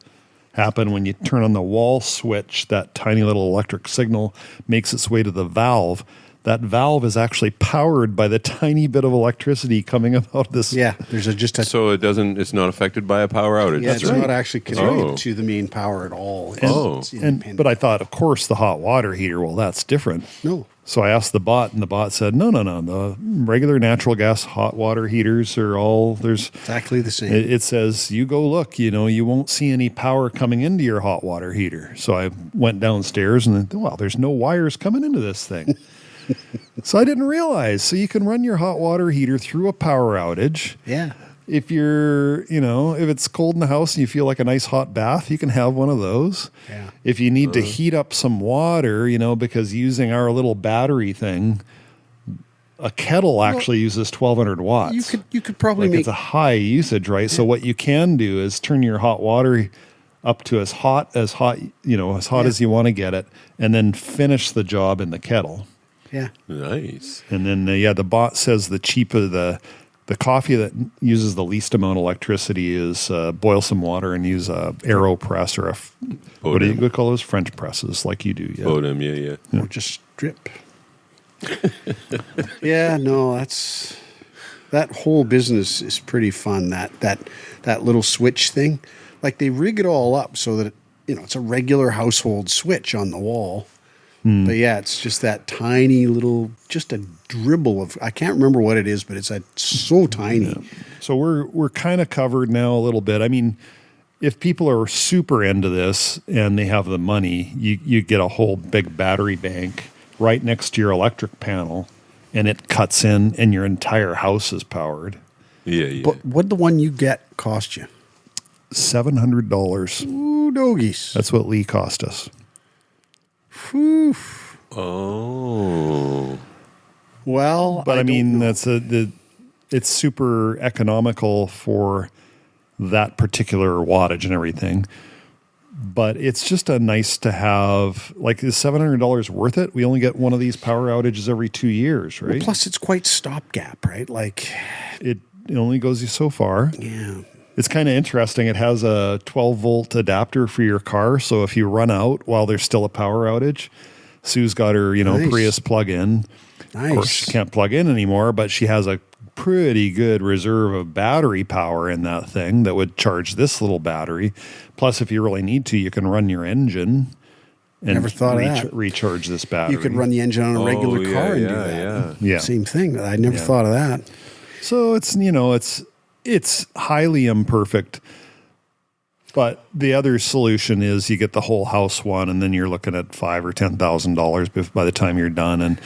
happen. When you turn on the wall switch, that tiny little electric signal makes its way to the valve. That valve is actually powered by the tiny bit of electricity coming out of this. Yeah, there's so it's not affected by a power outage. Yeah, it's not actually connected to the main power at all. But I thought, of course, the hot water heater, well, that's different. No. So I asked the bot, and the bot said, no. The regular natural gas hot water heaters are there's exactly the same. It says, you go look, you won't see any power coming into your hot water heater. So I went downstairs and there's no wires coming into this thing. So I didn't realize. So you can run your hot water heater through a power outage. Yeah. If you're, if it's cold in the house and you feel like a nice hot bath, you can have one of those. Yeah. If you need to heat up some water, because using our little battery thing, a kettle actually uses 1,200 watts. You could probably make... It's a high usage, right? Yeah. So what you can do is turn your hot water up to as hot as you want to get it, and then finish the job in the kettle. Yeah. Nice. And then, the bot says the coffee that uses the least amount of electricity is boil some water and use a AeroPress or what do you call those? French presses like you do. Yeah. Bodum, yeah. Or just drip. Yeah, no, that whole business is pretty fun. That little switch thing. Like they rig it all up so that, it's a regular household switch on the wall. But yeah, it's just that tiny little, just a dribble of, I can't remember what it is, but it's so tiny. Yeah. So we're kind of covered now a little bit. I mean, if people are super into this and they have the money, you get a whole big battery bank right next to your electric panel, and it cuts in, and your entire house is powered. Yeah. But what'd the one you get cost you? $700. Ooh, doggies. That's what Lee cost us. Whew. Oh. Well, but I mean, it's super economical for that particular wattage and everything. But it's just a nice to have. Like, is $700 worth it? We only get one of these power outages every 2 years, right? Well, plus, it's quite stopgap, right? Like, it only goes you so far. Yeah. It's kind of interesting. It has a 12-volt adapter for your car, so if you run out while there's still a power outage, Sue's got her, nice. Prius plug-in. Of course, she Nice. can't plug in anymore, but she has a pretty good reserve of battery power in that thing that would charge this little battery. Plus, if you really need to, you can run your engine and Never thought of that. recharge this battery. You could run the engine on a regular car and do that. Yeah. Same thing. I never thought of that. So it's, it's highly imperfect. But the other solution is you get the whole house one, and then you're looking at $5,000 or $10,000 by the time you're done. And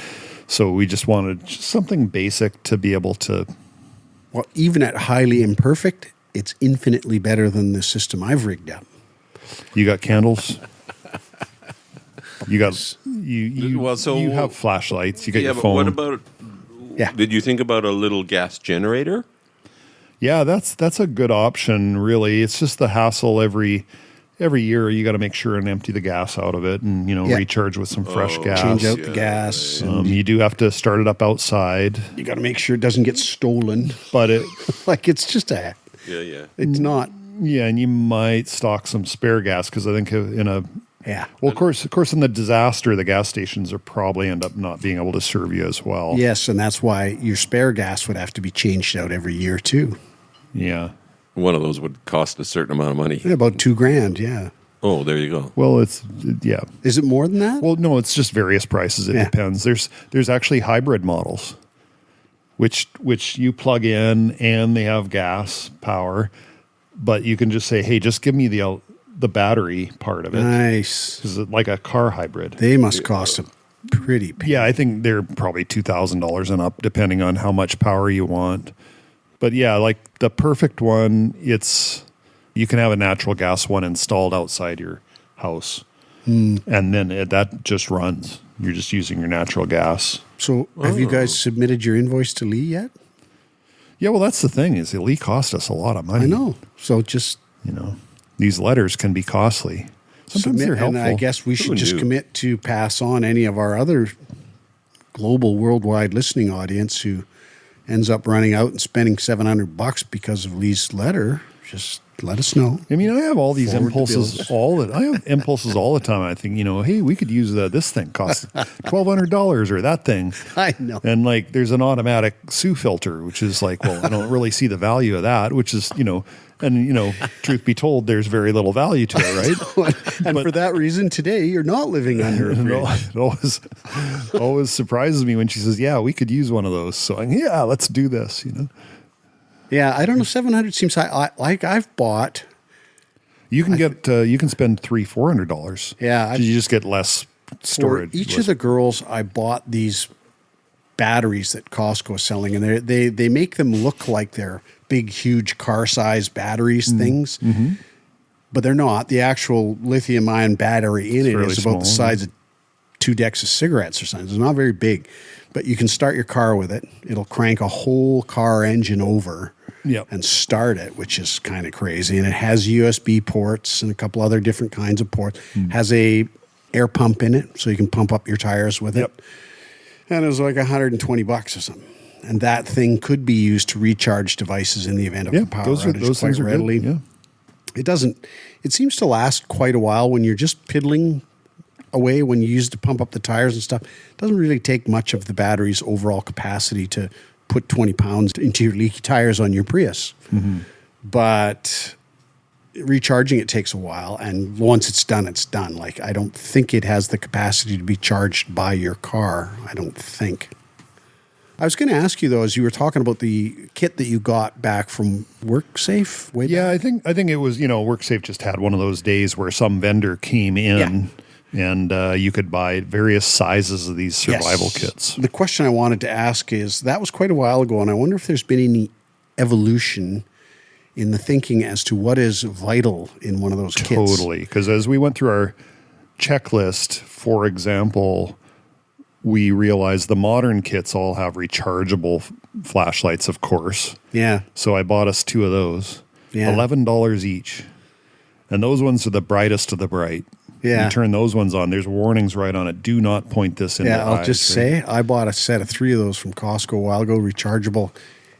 so we just wanted something basic to be able to. Well, even at highly imperfect, it's infinitely better than the system I've rigged up. You got candles. You got you. Well, so you have flashlights. You got Yeah, your but phone. what about? Yeah. Did you think about a little gas generator? Yeah, that's a good option. Really, it's just the hassle every year. You got to make sure and empty the gas out of it, and recharge with some fresh gas. Change out the gas. And You do have to start it up outside, you got to make sure it doesn't get stolen. but it Like it's just a. Yeah. It's not. yeah, and you might stock some spare gas because I think in a Yeah. well, of course, in the disaster, the gas stations are probably end up not being able to serve you as well. Yes, and that's why your spare gas would have to be changed out every year too. Yeah. One of those would cost a certain amount of money. Yeah, about $2,000. Yeah. Oh, there you go. Well, yeah. Is it more than that? Well, no, it's just various prices. It Yeah. depends. There's actually hybrid models, which you plug in and they have gas power, but you can just say, hey, just give me the battery part of it. Nice. Is it like a car hybrid? They must cost a pretty penny. Yeah, I think they're probably $2,000 and up, depending on how much power you want. But yeah, like the perfect one, you can have a natural gas one installed outside your house, and then that just runs. You're just using your natural gas. So have you guys submitted your invoice to Lee yet? Yeah, well, that's the thing is, Lee cost us a lot of money. I know. So just These letters can be costly. Sometimes submit, they're helpful. and I guess we should Who just knew? commit to pass on any of our other global, worldwide listening audience who ends up running out and spending $700 because of Lee's letter. Just let us know. I mean, I have all these Forward the impulses bills. I have impulses all the time. I think, hey, we could use this thing costs $1,200 or that thing. I know. And like, there's an automatic Sue filter, which is like, well, I don't really see the value of that, which is, truth be told, there's very little value to it, right? And for that reason, today you're not living under a bridge. It always surprises me when she says, yeah, we could use one of those. So yeah, let's do this, Yeah, I don't know. 700 seems high. I've bought. You can you can spend $300-$400. Yeah, You just get less storage. For each of the girls, I bought these batteries that Costco is selling, and they make them look like they're big, huge car-sized batteries things, but they're not. The actual lithium-ion battery in it fairly is about the small, size of 2 decks of cigarettes or something. It's not very big, but you can start your car with it. It'll crank a whole car engine over. Yep. And start it, which is kind of crazy. And it has USB ports and a couple other different kinds of ports. Has a air pump in it, so you can pump up your tires with Yep. it. And it was like $120 or something. And that thing could be used to recharge devices in the event of a power outage those quite things are readily. good. Yeah. It seems to last quite a while when you're just piddling away when you use it to pump up the tires and stuff. It doesn't really take much of the battery's overall capacity to put 20 pounds into your leaky tires on your Prius. But recharging it takes a while, and once it's done, it's done. Like, I don't think it has the capacity to be charged by your car. I don't think. I was going to ask you, though, as you were talking about the kit that you got back from WorkSafe way Yeah, back. I think it was, WorkSafe just had one of those days where some vendor came in and you could buy various sizes of these survival Yes. kits. The question I wanted to ask is, that was quite a while ago, and I wonder if there's been any evolution in the thinking as to what is vital in one of those kits. Totally. Because as we went through our checklist, for example, we realized the modern kits all have rechargeable flashlights, of course. Yeah. So I bought us 2 of those. Yeah. $11 each. And those ones are the brightest of the bright. Yeah. You turn those ones on, there's warnings right on it. Do not point this in the Yeah, I'll eyes, just right? say I bought a set of 3 of those from Costco a while ago, rechargeable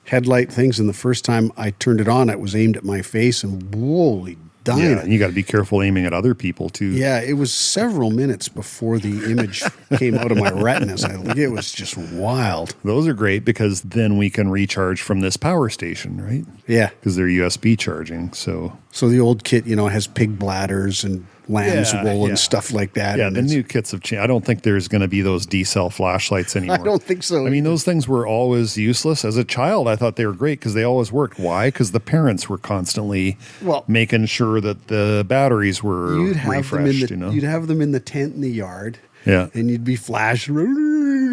headlight things. And the first time I turned it on, it was aimed at my face, and holy dying. Yeah, and you got to be careful aiming at other people too. Yeah, it was several minutes before the image came out of my retinas. It was just wild. Those are great because then we can recharge from this power station, right? Yeah. Because they're USB charging. So the old kit, has pig bladders and lamb's wool and stuff like that. Yeah, and the new kits have changed. I don't think there's going to be those D-cell flashlights anymore. I don't think so. I mean, those things were always useless. As a child, I thought they were great because they always worked. Why? Because the parents were constantly making sure that the batteries were refreshed. You'd have them in the tent in the yard. Yeah. And you'd be flashing,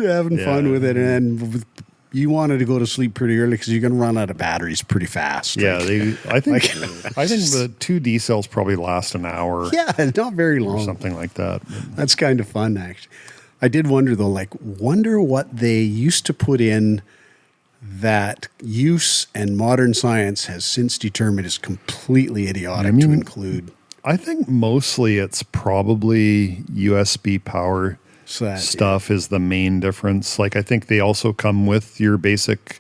having fun with it. And you wanted to go to sleep pretty early because you're going to run out of batteries pretty fast. Yeah, I think the 2 D cells probably last an hour. Yeah, not very long. Or something like that. That's kind of fun, actually. I did wonder, though, wonder what they used to put in that use and modern science has since determined is completely idiotic to include. I think mostly it's probably USB power. Stuff is the main difference. I think they also come with your basic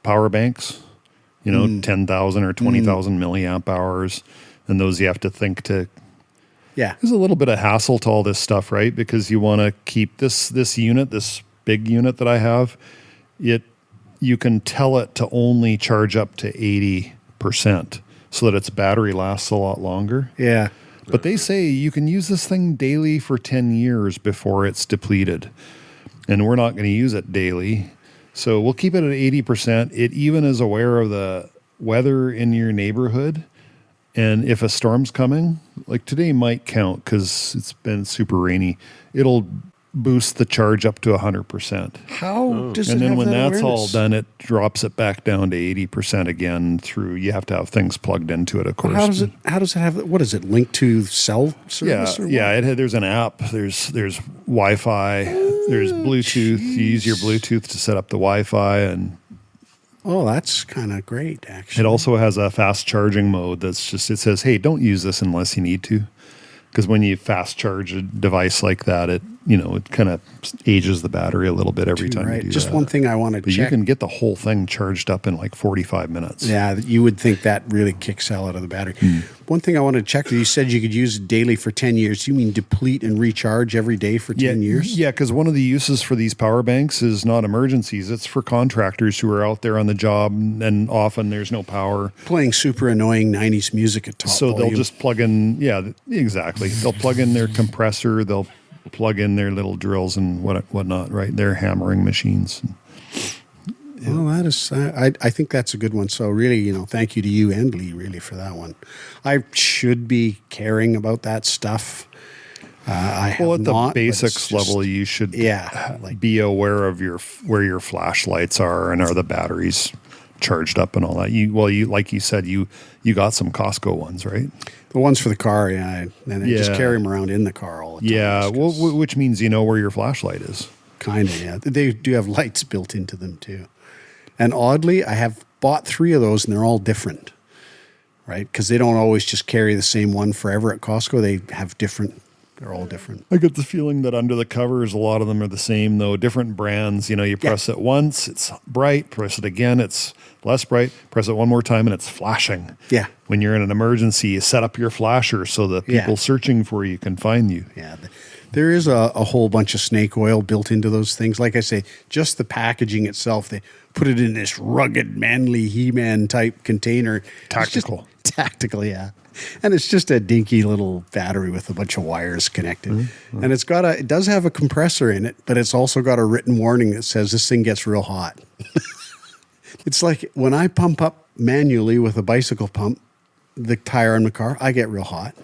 power banks, 10,000 or 20,000 milliamp hours. And those you have to think to. Yeah. There's a little bit of hassle to all this stuff, right? Because you want to keep this unit, this big unit that I have, you can tell it to only charge up to 80% so that its battery lasts a lot longer. Yeah. But they say you can use this thing daily for 10 years before it's depleted. And we're not going to use it daily. So we'll keep it at 80%. It even is aware of the weather in your neighborhood. And if a storm's coming, like today might count because it's been super rainy, it'll boost the charge up to 100%. How does it And then have when that that's awareness? all done, it drops it back down to 80% again you have to have things plugged into it, of course. How does it have, what is it, linked to cell service? There's an app, there's Wi-Fi, there's Bluetooth. You use your Bluetooth to set up the Wi-Fi, and that's kind of great, actually. it also has a fast charging mode it says, hey, don't use this unless you need to. Because when you fast charge a device like that, it kind of ages the battery a little bit every time you do Just that. one thing I want to But check. you can get the whole thing charged up in 45 minutes. Yeah, you would think that really kicks hell out of the battery. One thing I want to check, you said you could use it daily for 10 years. You mean deplete and recharge every day for 10 years? Yeah, because one of the uses for these power banks is not emergencies. It's for contractors who are out there on the job, and often there's no power. Playing super annoying 90s music at top So volume. they'll just plug in, exactly. They'll plug in their compressor, they'll plug in their little drills and whatnot, right? Their hammering machines. Well, that is, I think that's a good one. So really, thank you to you and Lee, really, for that one. I should be caring about that stuff. I have At the not, basics level, you should be aware of where your flashlights are and are the batteries charged up and all that. You like you said, you got some Costco ones, right? The ones for the car, and I just carry them around in the car all the time. Yeah, which means you know where your flashlight is. Kind of, yeah. They do have lights built into them, too. And oddly, I have bought 3 of those, and they're all different, right? Because they don't always just carry the same one forever at Costco. They have different. They're all different. I get the feeling that under the covers, a lot of them are the same, though. Different brands. You press it once, it's bright. Press it again, it's less bright. Press it one more time, and it's flashing. Yeah. When you're in an emergency, you set up your flasher so that people searching for you can find you. Yeah. There is a whole bunch of snake oil built into those things. Like I say, just the packaging itself, they put it in this rugged, manly He-Man type container. Tactical. Tactical, yeah. And it's just a dinky little battery with a bunch of wires connected. Mm-hmm. And it does have a compressor in it, but it's also got a written warning that says this thing gets real hot. It's like when I pump up manually with a bicycle pump, the tire on the car, I get real hot.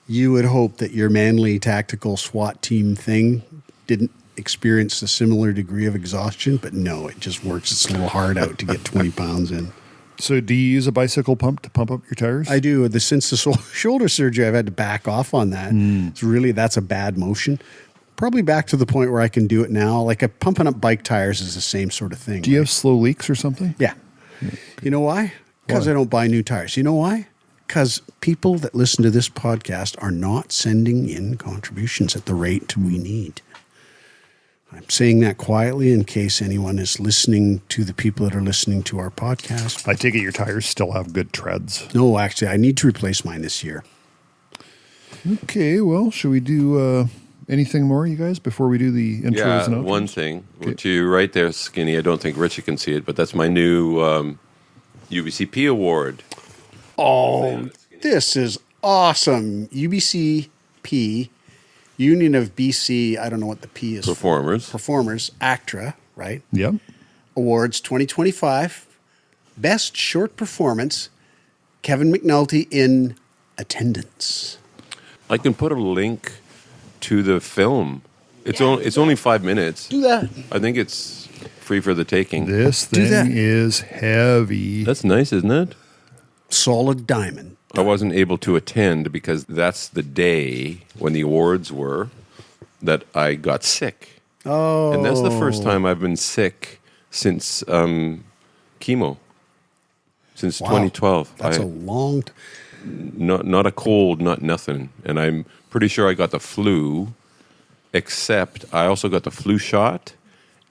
You would hope that your manly tactical SWAT team thing didn't experience a similar degree of exhaustion, but no, it just works. It's a little hard out to get 20 pounds in. So do you use a bicycle pump to pump up your tires? I do. Since the shoulder surgery, I've had to back off on that. That's a bad motion. Probably back to the point where I can do it now. Like pumping up bike tires is the same sort of thing. Do you have slow leaks or something? Yeah. You know why? Because I don't buy new tires. You know why? Because people that listen to this podcast are not sending in contributions at the rate we need. I'm saying that quietly in case anyone is listening to the people that are listening to our podcast. I take it your tires still have good treads. No, actually, I need to replace mine this year. Okay, well, should we do anything more, you guys, before we do the intros and outros? One thing. To you right there, Skinny, I don't think Richie can see it, but that's my new UBCP award. Oh, this is awesome. UBCP, Union of BC, I don't know what the P is. Performers, ACTRA, right? Yep. Awards 2025. Best Short Performance, Kevin McNulty in attendance. I can put a link to the film. It's only 5 minutes. Do that. I think it's free for the taking. This thing is heavy. That's nice, isn't it? Solid diamond. I wasn't able to attend because that's the day when the awards were that I got sick. Oh. And that's the first time I've been sick since chemo. Since 2012. That's a long time. Not a cold, not nothing. And I'm pretty sure I got the flu, except I also got the flu shot,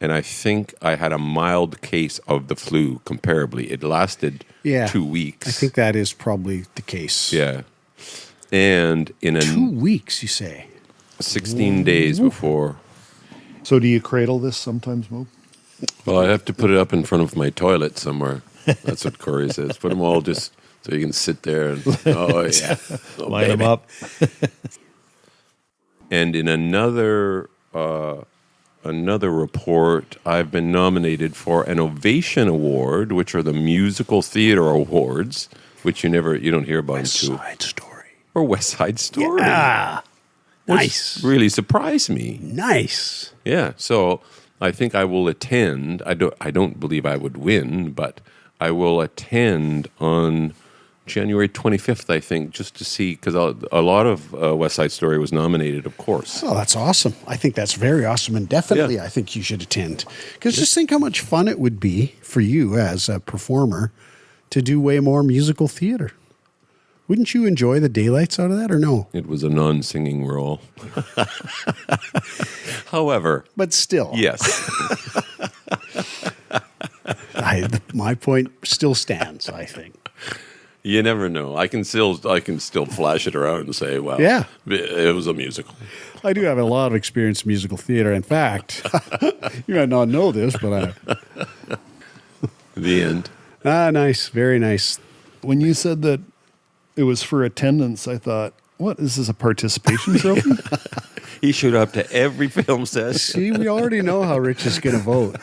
and I think I had a mild case of the flu comparably. It lasted 2 weeks. I think that is probably the case. Yeah. And in 2 weeks, you say? 16 days before. So do you cradle this sometimes, Mo? Well, I have to put it up in front of my toilet somewhere. That's what Corey says. Put them all just so you can sit there and, line them up. And in another report, I've been nominated for an Ovation Award, which are the musical theater awards, which you don't hear about West until Side Story. or West Side Story. Yeah. Which Nice. really surprised me. Nice. Yeah, so I think I will attend. I don't believe I would win, but I will attend on January 25th, I think, just to see, because a lot of West Side Story was nominated, of course. Oh, that's awesome. I think that's very awesome. And definitely, I think you should attend. Because just think how much fun it would be for you as a performer to do way more musical theater. Wouldn't you enjoy the daylights out of that or no? It was a non-singing role. However. But still. Yes. My point still stands, I think. You never know. I can still flash it around and say, well, Yeah. It was a musical. I do have a lot of experience in musical theater. In fact, you might not know this, but The end. nice. Very nice. When you said that it was for attendance, I thought, what, is this a participation trophy? He showed up to every film set. See, we already know how Rich is going to vote.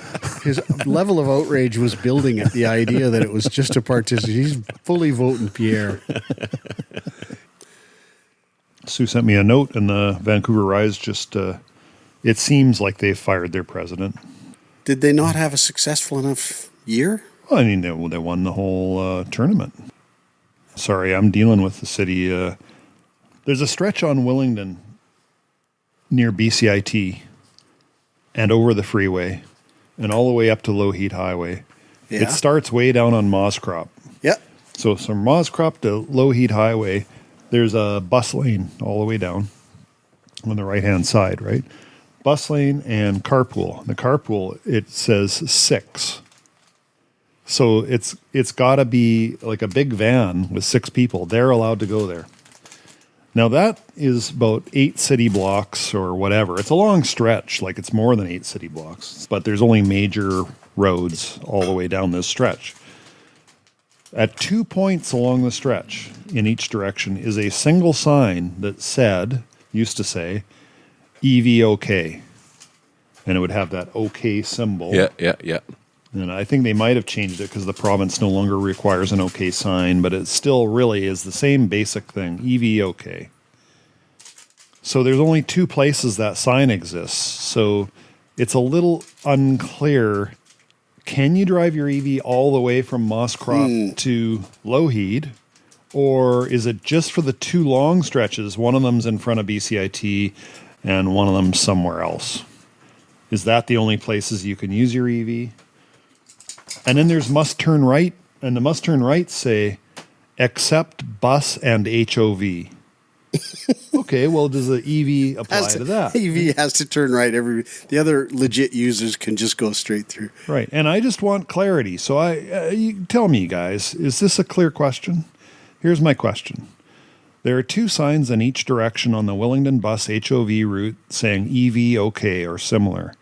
His level of outrage was building at the idea that it was just a participation. He's fully voting Pierre. Sue sent me a note, and the Vancouver Rise just, it seems like they've fired their president. Did they not have a successful enough year? Well, I mean, they won the whole tournament. Sorry, I'm dealing with the city. There's a stretch on Willingdon near BCIT and over the freeway and all the way up to Low Heat Highway. Yeah. It starts way down on Mosscrop. Yep. So from Mosscrop to Low Heat Highway, there's a bus lane all the way down on the right-hand side, right? Bus lane and carpool. The carpool, it says 6. So it's got to be like a big van with 6 people. They're allowed to go there. Now that is about 8 city blocks or whatever. It's a long stretch, like it's more than 8 city blocks, but there's only major roads all the way down this stretch. At 2 points along the stretch in each direction is a single sign that used to say, EV OK. And it would have that OK symbol. Yeah. And I think they might have changed it because the province no longer requires an OK sign, but it still really is the same basic thing, EV OK. So there's only 2 places that sign exists. So it's a little unclear. Can you drive your EV all the way from Mosscrop to Lougheed? Or is it just for the 2 long stretches? One of them's in front of BCIT and one of them's somewhere else. Is that the only places you can use your EV? And then there's must turn right, and the must turn right say, except bus and HOV. Okay, well, does the EV apply to that? EV has to turn right. The other legit users can just go straight through. Right, and I just want clarity. So you tell me, guys, is this a clear question? Here's my question. There are 2 signs in each direction on the Willingdon bus HOV route saying EV OK or similar.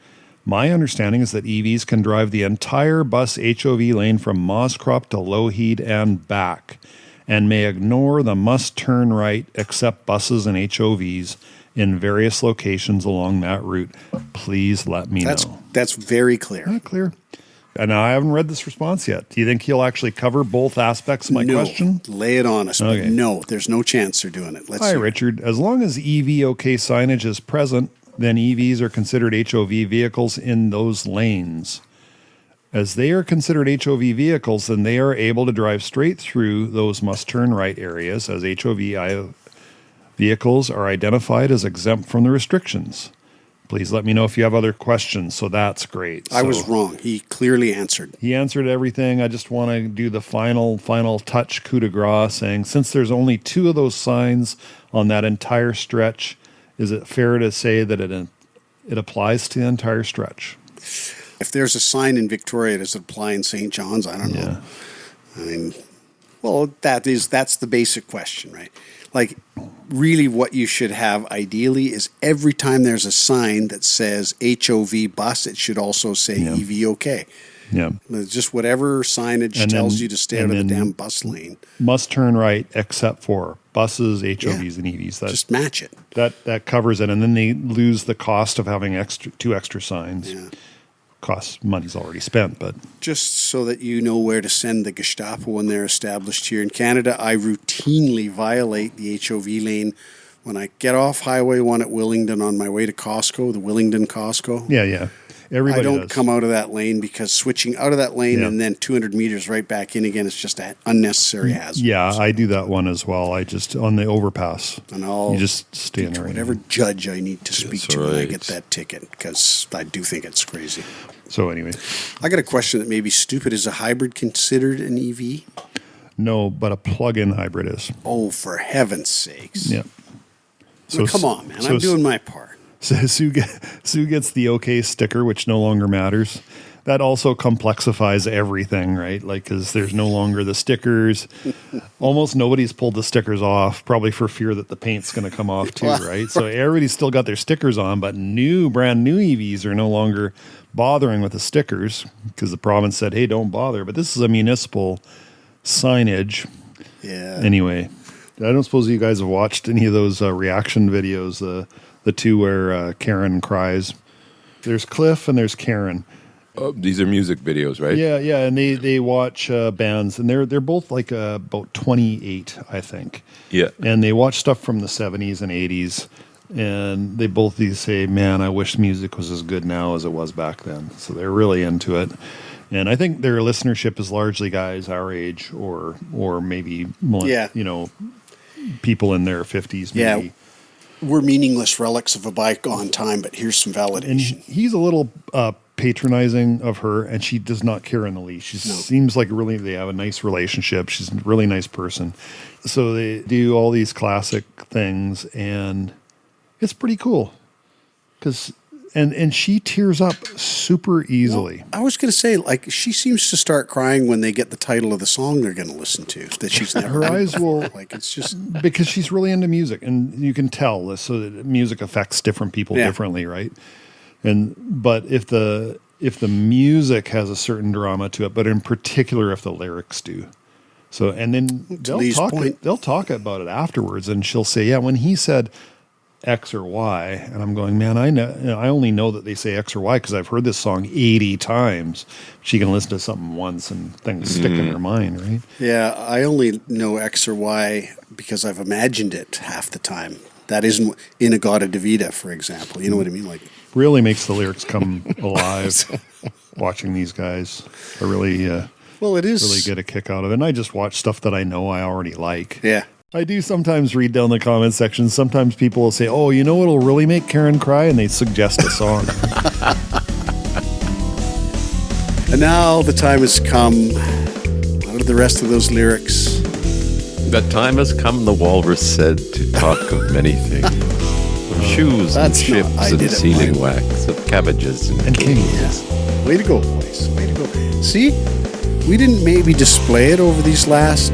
My understanding is that EVs can drive the entire bus HOV lane from Moscrop to Lougheed and back, and may ignore the must turn right except buses and HOVs in various locations along that route. Please let me know. That's very clear. Not clear. And I haven't read this response yet. Do you think he'll actually cover both aspects of my question? Lay it on us. Okay. But no, there's no chance they're doing it. Hi, Richard. As long as EV OK signage is present, then EVs are considered HOV vehicles in those lanes. As they are considered HOV vehicles, then they are able to drive straight through those must-turn right areas, as HOV vehicles are identified as exempt from the restrictions. Please let me know if you have other questions. So that's great. I was wrong. He clearly answered. He answered everything. I just want to do the final touch coup de grace, saying since there's only 2 of those signs on that entire stretch, is it fair to say that it applies to the entire stretch? If there's a sign in Victoria, does it apply in St. John's? I don't know. I mean, well, that's the basic question, right? Like, really what you should have ideally is every time there's a sign that says HOV bus, it should also say EV OK. Yeah. Just whatever signage tells you to stay out of the damn bus lane. Must turn right except for buses, HOVs, and EVs. Just match it. That covers it. And then they lose the cost of having 2 extra signs. Yeah. Cost money's already spent, but just so that you know where to send the Gestapo when they're established here in Canada, I routinely violate the HOV lane when I get off Highway 1 at Willingdon on my way to Costco, the Willingdon Costco. Yeah. Everybody I don't does. come out of that lane because switching out of that lane and then 200 meters right back in again is just an unnecessary hazard. Yeah, I do that one as well. I just, on the overpass, and you just stay in there. Whatever judge I need to speak to when I get that ticket, because I do think it's crazy. So anyway. I got a question that may be stupid. Is a hybrid considered an EV? No, but a plug-in hybrid is. Oh, for heaven's sakes. Yeah. So come on, man. I'm doing my part. So Sue gets the OK sticker, which no longer matters. That also complexifies everything, right? Like, because there's no longer the stickers. Almost nobody's pulled the stickers off, probably for fear that the paint's going to come off too, right? So everybody's still got their stickers on, but brand new EVs are no longer bothering with the stickers because the province said, hey, don't bother. But this is a municipal signage. Yeah. Anyway, I don't suppose you guys have watched any of those reaction videos, the 2 where Karen cries. There's Cliff and there's Karen. These are music videos, right? Yeah, and they watch bands, and they're both like about 28, I think. Yeah, and they watch stuff from the 70s and 80s, and they both say, "Man, I wish music was as good now as it was back then." So they're really into it, and I think their listenership is largely guys our age, or maybe people in their 50s. Maybe. Yeah. We're meaningless relics of a bygone time, but here's some validation. And he's a little patronizing of her, and she does not care in the least. She seems like they have a nice relationship. She's a really nice person. So they do all these classic things, and it's pretty cool. And she tears up super easily. Well, I was going to say, like, she seems to start crying when they get the title of the song they're going to listen to that she's never her eyes will, like, it's just because she's really into music, and you can tell this. So that music affects different people differently, right? But if the music has a certain drama to it, but in particular if the lyrics do. So, and then they'll talk about it afterwards, and she'll say, yeah, when he said X or Y, and I'm going, man, I only know that they say X or Y because I've heard this song 80 times. She can listen to something once and things stick in her mind, right? Yeah, I only know X or Y because I've imagined it half the time. That isn't Inagata Davida, for example. You know what I mean? Like, really makes the lyrics come alive. Watching these guys, I really, it is really get a kick out of it. And I just watch stuff that I know I already like. Yeah. I do sometimes read down the comment section. Sometimes people will say, oh, you know what'll really make Karen cry? And they suggest a song. And now the time has come. Out of the rest of those lyrics, The time has come, the walrus said, to talk of many things. Of shoes and that's not- ships I and did it sealing right. wax, of cabbages and And kings. kings. Way to go, boys. Way to go. See, we didn't maybe display it over these last,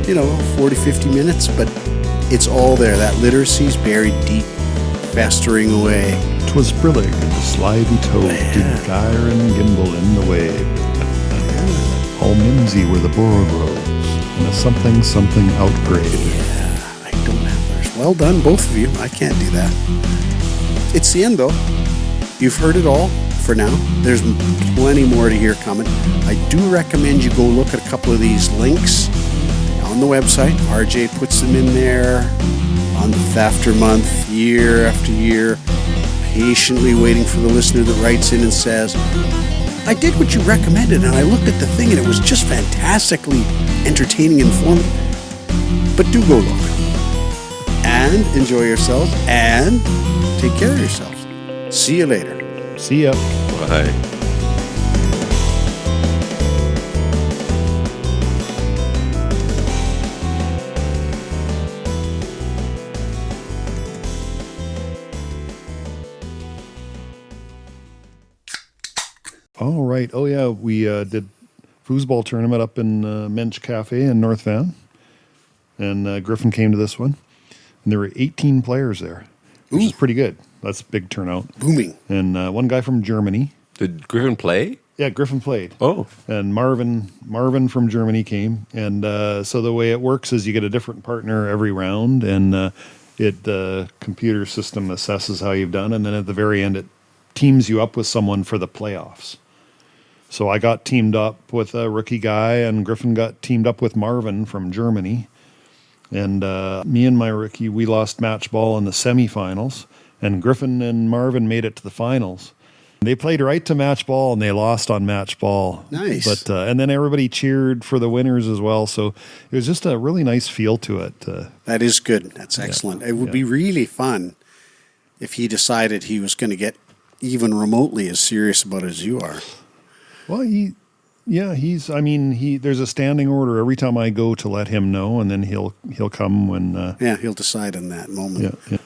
40, 50 minutes, but it's all there. That literacy's buried deep, festering away. 'Twas brillig, the slithy toad, did gyre and gimble in the wave. All mimsy were the borogoves, and a something outgrade. I don't have theirs. Well done, both of you. I can't do that. It's the end, though. You've heard it all for now. There's plenty more to hear coming. I do recommend you go look at a couple of these links on the website. RJ puts them in there, month after month, year after year, patiently waiting for the listener that writes in and says, I did what you recommended and I looked at the thing and it was just fantastically entertaining and informative. But do go look. And enjoy yourselves and take care of yourselves. See you later. See ya. Bye. All right. Oh, yeah. We did foosball tournament up in Mensch Cafe in North Van. And Griffin came to this one. And there were 18 players there, which is pretty good. That's a big turnout. Booming. And one guy from Germany. Did Griffin play? Yeah, Griffin played. Oh. And Marvin from Germany came. And so the way it works is you get a different partner every round. And the computer system assesses how you've done. And then at the very end, it teams you up with someone for the playoffs. So I got teamed up with a rookie guy, and Griffin got teamed up with Marvin from Germany. And me and my rookie, we lost match ball in the semifinals, and Griffin and Marvin made it to the finals. They played right to match ball, and they lost on match ball. Nice. But and then everybody cheered for the winners as well. So it was just a really nice feel to it. That is good. That's excellent. It would be really fun if he decided he was going to get even remotely as serious about it as you are. Well, there's a standing order every time I go to let him know, and then he'll come when. Yeah, he'll decide in that moment. Yeah.